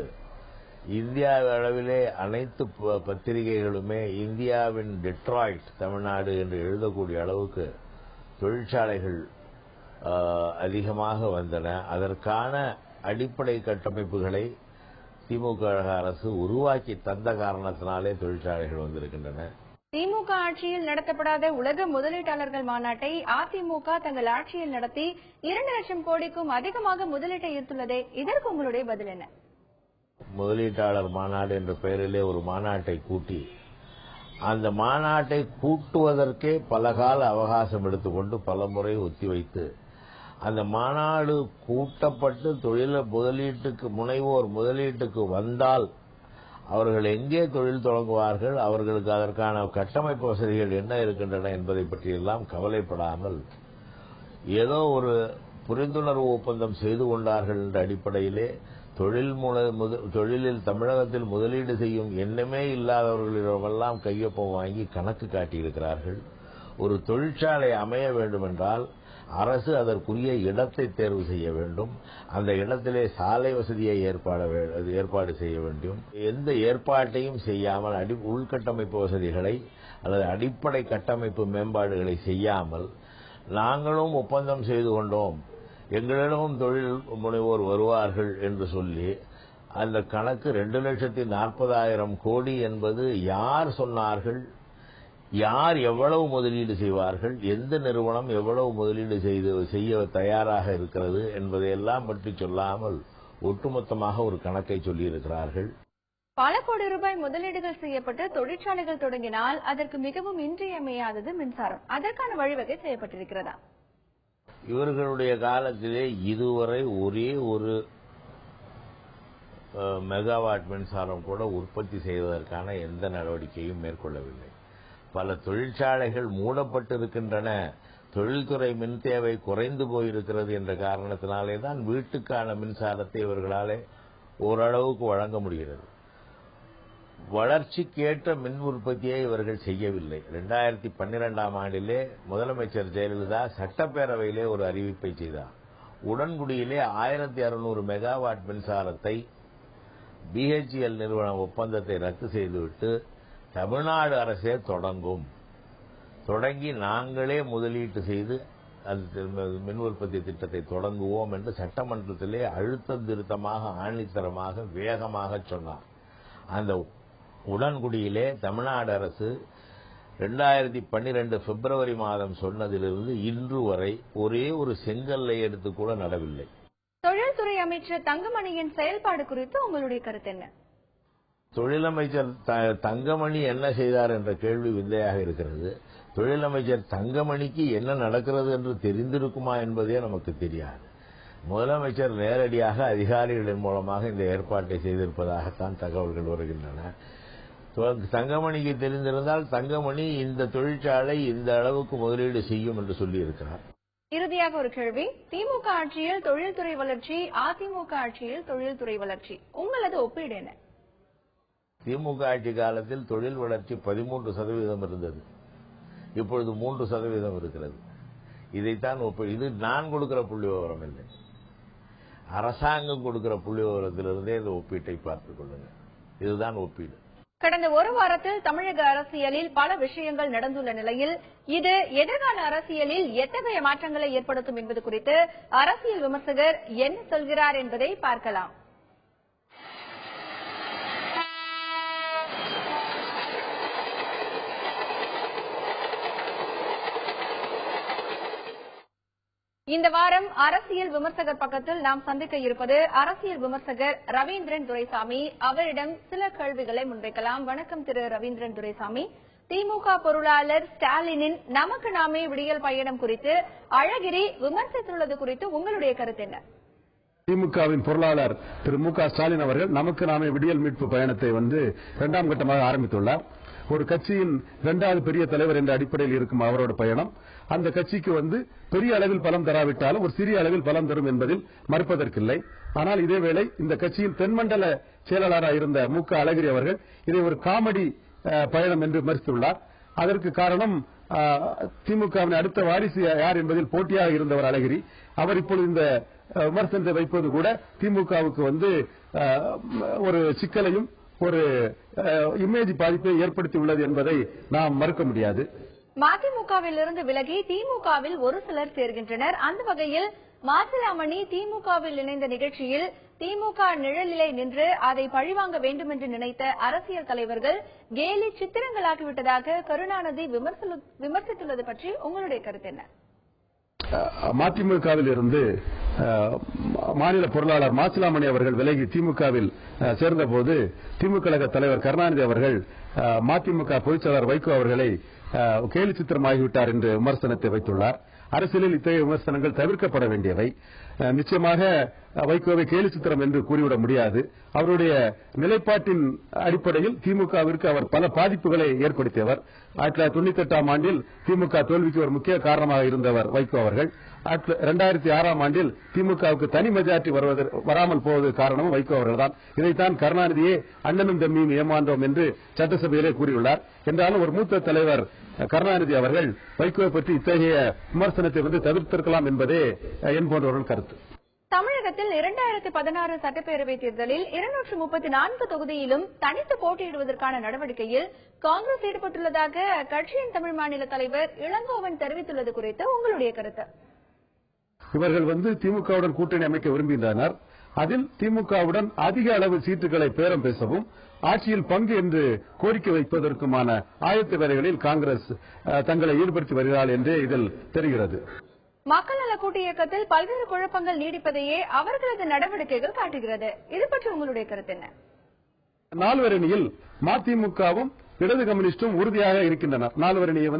இந்தியா அளவிலே அனைத்து பத்திரிகைகளுமே இந்தியாவின் டெட்ராய்ட் தமிழ்நாடு என்று எழுதக்கூடிய அளவுக்கு தொழிற்சாலைகள் அதிகமாக வந்தன. அதற்கான அடிப்படை கட்டமைப்புகளை திமுக அரசு உருவாக்கி தந்த காரணத்தினாலே தொழிற்சாலைகள் வந்திருக்கின்றன. திமுக ஆட்சியில் நடத்தப்படாத உலக முதலீட்டாளர்கள் மாநாட்டை அதிமுக தங்கள் ஆட்சியில் நடத்தி 2 லட்சம் கோடிக்கும் அதிகமாக முதலீட்டை ஈர்த்துள்ளதே, இதற்கு உங்களுடைய பதில் என்ன? முதலீட்டாளர் மாநாடு என்ற பெயரிலே ஒரு மாநாட்டை கூட்டி அந்த மாநாட்டை கூட்டுவதற்கே பல கால அவகாசம் எடுத்துக்கொண்டு பல முறை ஒத்திவைத்து அந்த மாநாடு கூட்டப்பட்டு முனைவோர் முதலீட்டுக்கு வந்தால் அவர்கள் எங்கே தொழில் தொடங்குவார்கள், அவர்களுக்கு அதற்கான கட்டமைப்பு வசதிகள் என்ன இருக்கின்றன என்பதை பற்றியெல்லாம் கவலைப்படாமல் ஏதோ ஒரு புரிந்துணர்வு ஒப்பந்தம் செய்து கொண்டார்கள் என்ற அடிப்படையிலே தொழிலில் தமிழகத்தில் முதலீடு செய்யும் எண்ணமே இல்லாதவர்களிடமெல்லாம் கையொப்பம் வாங்கி கணக்கு காட்டியிருக்கிறார்கள். ஒரு தொழிற்சாலை அமைய வேண்டும் என்றால் அரசு அதற்குரிய இடத்தை தேர்வு செய்ய வேண்டும். அந்த இடத்திலே சாலை வசதியை ஏற்பாடு செய்ய வேண்டும். எந்த ஏற்பாட்டையும் செய்யாமல் உள்கட்டமைப்பு வசதிகளை அல்லது அடிப்படை கட்டமைப்பு மேம்பாடுகளை செய்யாமல் நாங்களும் ஒப்பந்தம் செய்து கொண்டோம், எங்களிடமும் தொழில் முனைவோர் வருவார்கள் என்று சொல்லி அந்த கணக்கு 2,40,000 கோடி என்பது யார் சொன்னார்கள், யார் எவ்வளவு முதலீடு செய்வார்கள், எந்த நிறுவனம் எவ்வளவு முதலீடு செய்ய தயாராக இருக்கிறது என்பதையெல்லாம் பற்றி சொல்லாமல் ஒட்டுமொத்தமாக ஒரு கணக்கை சொல்லியிருக்கிறார்கள். பல கோடி ரூபாய் முதலீடுகள் செய்யப்பட்டு தொழிற்சாலைகள் தொடங்கினால் அதற்கு மிகவும் இன்றியமையாதது மின்சாரம். அதற்கான வழிவகை செய்யப்பட்டிருக்கிறதா? இவர்களுடைய காலத்திலே இதுவரை ஒரே ஒரு மெகாவாட் மின்சாரம் கூட உற்பத்தி செய்வதற்கான எந்த நடவடிக்கையும் மேற்கொள்ளவில்லை. பல தொழிற்சாலைகள் மூடப்பட்டிருக்கின்றன, தொழில்துறை மின் தேவை குறைந்து போயிருக்கிறது என்ற காரணத்தினாலே தான் வீட்டுக்கான மின்சாரத்தை இவர்களாலே ஓரளவுக்கு வழங்க முடிகிறது. வளர்ச்சிக்கேற்ற மின் உற்பத்தியை இவர்கள் செய்யவில்லை. 2012ஆம் ஆண்டிலே முதலமைச்சர் ஜெயலலிதா சட்டப்பேரவையிலே ஒரு அறிவிப்பை செய்தார். உடன்குடியிலே 1600 மெகாவாட் மின்சாரத்தை BHEL நிறுவன ஒப்பந்தத்தை ரத்து செய்துவிட்டு தமிழ்நாடு அரசே தொடங்கி நாங்களே முதலீட்டு செய்து அந்த மின் உற்பத்தி திட்டத்தை தொடங்குவோம் என்று சட்டமன்றத்திலே அழுத்தம் திருத்தமாக ஆணித்தரமாக வேகமாக சொன்னார். அந்த உடன்குடியிலே தமிழ்நாடு அரசு 2012 பிப்ரவரி மாதம் சொன்னதிலிருந்து இன்று வரை ஒரே ஒரு செங்கல்லை எடுத்து கூட நடவில்லை. தொழில்துறை அமைச்சர் தங்கமணியின் செயல்பாடு குறித்து உங்களுடைய கருத்து என்ன? தொழிலமைச்சர் தங்கமணி என்ன செய்தார் என்ற கேள்வி விந்தையாக இருக்கிறது. தொழிலமைச்சர் தங்கமணிக்கு என்ன நடக்கிறது என்று தெரிந்திருக்குமா என்பதே நமக்கு தெரியாது. முதலமைச்சர் நேரடியாக அதிகாரிகளின் மூலமாக இந்த ஏற்பாட்டை செய்திருப்பதாகத்தான் தகவல்கள் வருகின்றன. தங்கமணிக்கு தெரிந்திருந்தால் தங்கமணி இந்த தொழிற்சாலை இந்த அளவுக்கு முதலீடு செய்யும் என்று சொல்லியிருக்கிறார். இறுதியாக ஒரு கேள்வி, திமுக ஆட்சியில் தொழில்துறை வளர்ச்சி, அதிமுக ஆட்சியில் தொழில்துறை வளர்ச்சி, உங்களது ஒப்பீடு என்ன? திமுக ஆட்சி காலத்தில் தொழில் வளர்ச்சி 13% இருந்தது, இப்பொழுது 3% இருக்கிறது. இதைத்தான் இது நான் கொடுக்கிற புள்ளி விவரம் இல்லை, அரசாங்கம் கொடுக்கிற புள்ளி விவரத்திலிருந்தே இந்த ஒப்பீட்டை பார்த்துக் கொள்ளுங்க. இதுதான் ஒப்பீடு. கடந்த ஒரு வாரத்தில் தமிழக அரசியலில் பல விஷயங்கள் நடந்துள்ள நிலையில் இது எதிர்கால அரசியலில் எத்தகைய மாற்றங்களை ஏற்படுத்தும் என்பது குறித்து அரசியல் விமர்சகர் என்ன சொல்கிறார் என்பதை பார்க்கலாம். இந்த வாரம் அரசியல் விமர்சகர் பக்கத்தில் நாம் சந்திக்க இருப்பது அரசியல் விமர்சகர் ரவீந்திரன் துரைசாமி. அவரிடம் சில கேள்விகளை முன்வைக்கலாம். வணக்கம் திரு ரவீந்திரன் துரைசாமி. திமுக பொருளாளர் ஸ்டாலினின் நமக்கு நாமே விடியல் பயணம் குறித்து அழகிரி விமர்சித்துள்ளது குறித்து உங்களுடைய கருத்து என்ன? திமுகவின் பொருளாளர் திரு மு.க. ஸ்டாலின் அவர்கள் நமக்கு நாமே விடியல் மீட்பு பயணத்தை 2ஆம் கட்டமாக ஆரம்பித்துள்ளார். ஒரு கட்சியின் 2வது பெரிய தலைவர் என்ற அடிப்படையில் இருக்கும் அவரோட பயணம் அந்த கட்சிக்கு பெரிய அளவில் பலம் தராவிட்டாலும் ஒரு சிறிய அளவில் பலம் தரும் என்பதில் மறுப்பதற்கில்லை. ஆனால் இதேவேளை இந்த கட்சியின் தென்மண்டல செயலாளராக இருந்த மு.க. அழகிரி அவர்கள் இதை ஒரு காமெடி பயணம் என்று விமர்சித்துள்ளார். அதற்கு காரணம் திமுகவின் அடுத்த வாரிசு யார் என்பதில் போட்டியாக இருந்தவர் அழகிரி. அவர் இப்பொழுது இந்த விமர்சனத்தை வைப்பது கூட திமுகவுக்கு ஒரு சிக்கலையும் ஒரு இமேஜ் பாதிப்பை ஏற்படுத்தியுள்ளது என்பதை நாம் மறுக்க முடியாது. மதிமுகவில் இருந்து விலகி திமுகவில் ஒரு சிலர் சேர்கின்றனர். அந்த வகையில் மாசிலாமணி திமுகவில் இணைந்த நிகழ்ச்சியில் திமுக நிழலிலே நின்று அதை பழிவாங்க வேண்டும் என்று நினைத்த அரசியல் தலைவர்கள் கேலி சித்திரங்களாகிவிட்டதாக கருணாநிதி விமர்சித்துள்ளது பற்றி உங்களுடைய கருத்து என்ன? மதிமுகவில் இருந்து மாநில பொருளாளர் மாசிலாமணி அவர்கள் விலகி திமுகவில் சேர்ந்தபோது திமுக கழக தலைவர் கருணாநிதி அவர்கள் மதிமுக பொதுச்செயலாளர் வைகோ அவர்களை கேலி சித்திரமாகிவிட்டார் என்று விமர்சனத்தை வைத்துள்ளார். அரசியலில் இத்தகைய விமர்சனங்கள் தவிர்க்கப்பட வேண்டியவை. நிச்சயமாக வைகோவை கேலி சித்திரம் என்று கூறிவிட முடியாது. அவருடைய நிலைப்பாட்டின் அடிப்படையில் திமுகவிற்கு அவர் பல பாதிப்புகளை ஏற்படுத்தியவர். 1998 ஆண்டில் திமுக தோல்விக்கு ஒரு முக்கிய காரணமாக இருந்தவர் வைகோ அவர்கள். 2006 ஆண்டில் திமுகவுக்கு தனி மெஜாரிட்டி வராமல் போவது காரணமும் வைகோ அவர்கள்தான். இதைத்தான் கருணாநிதியே அண்ணனும் தம்பியும் ஏமாந்தோம் என்று சட்டசபையிலே கூறியுள்ளார். என்றாலும் ஒரு மூத்த தலைவர் கருணாநிதி அவர்கள் வைகோவை பற்றி இத்தகைய விமர்சனத்தை தவிர்த்திருக்கலாம் என்பதே என் போன்றவர்கள் கருத்து. தமிழகத்தில் 2016 சட்டப்பேரவைத் தேர்தலில் 234 தொகுதியிலும் தனித்து போட்டியிடுவதற்கான நடவடிக்கையில் காங்கிரஸ் ஈடுபட்டுள்ளதாக கட்சியின் தமிழ் மாநில தலைவர் இளங்கோவன் தெரிவித்துள்ளது குறித்து உங்களுடைய கருத்து? இவர்கள் திமுகவுடன் கூட்டணி அமைக்க விரும்புகின்றனர். அதில் திமுகவுடன் அதிக அளவு சீட்டுகளை பேரம் பேசவும் ஆட்சியில் பங்கு என்று கோரிக்கை வைப்பதற்குமான ஆயத்த வேலைகளில் காங்கிரஸ் தங்களை ஈடுபடுத்தி வருகிறார்கள் என்றே இதில் தெரிகிறது. மக்கள் நல கூட்டு இயக்கத்தில் பல்வேறு குழப்பங்கள் நீடிப்பதையே அவர்களது நடவடிக்கைகள் காட்டுகிறது. இது பற்றி உங்களுடைய கருத்து என்ன? நால்வரணியில் மதிமுகவும் இடது கம்யூனிஸ்டும் உறுதியாக இருக்கின்றனர். நால்வரணியை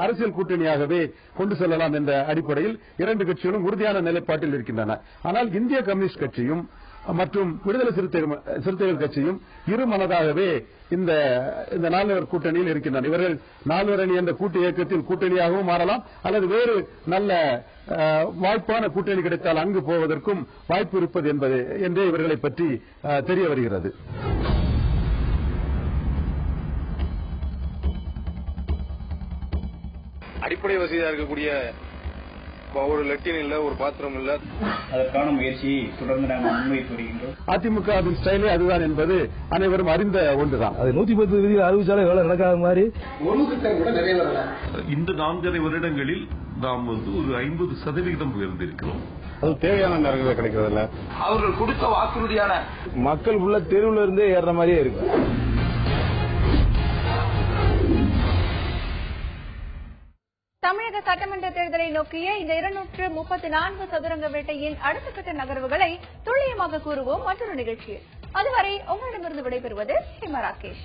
அரசியல் கூட்டணியாகவே கொண்டு செல்லலாம் என்ற அடிப்படையில் இரண்டு கட்சிகளும் உறுதியான நிலைப்பாட்டில் இருக்கின்றன. ஆனால் இந்திய கம்யூனிஸ்ட் கட்சியும் மற்றும் விடுதலை சிறுத்தைகள் கட்சியும் இருமனதாகவே இந்த நால்வர் கூட்டணியில் இருக்கின்றனர். இவர்கள் நால்வர் அணி என்ற கூட்டு இயக்கத்தில் கூட்டணியாகவும் மாறலாம் அல்லது வேறு நல்ல வாய்ப்பான கூட்டணி கிடைத்தால் அங்கு போவதற்கும் வாய்ப்பு இருப்பது என்றே இவர்களை பற்றி தெரிய வருகிறது. அடிப்படை வசதியா இருக்கக்கூடிய ஒரு லெட்டின் இல்ல, ஒரு பாத்திரம் இல்ல. அதற்கான முயற்சியை தொடர்ந்து நாங்கள் முன்வைத்து வருகின்றோம். அதிமுகவின் ஸ்டைலே அதுதான் என்பது அனைவரும் அறிந்த ஒன்றுதான். அது 110 விதியில் அறிவிச்சாலே வேலை நடக்காத மாதிரி இந்த 4.5 வருடங்களில் நாம் ஒரு 50% உயர்ந்திருக்கிறோம். அது தேவையான நேரங்களில் கிடைக்கிறதில்ல. அவர்கள் கொடுத்த வாக்குறுதியான மக்கள் உள்ள தெருவுல இருந்தே ஏற மாதிரியே இருக்கு. தமிழக சட்டமன்ற தேர்தலை நோக்கிய இந்த 234 சதுரங்க வேட்டையின் அடுத்த கட்ட நகர்வுகளை துல்லியமாக கூறுவோம் மற்றொரு நிகழ்ச்சியில். அதுவரை உங்களிடமிருந்து விடைபெறுவது ஹேமா ராகேஷ்.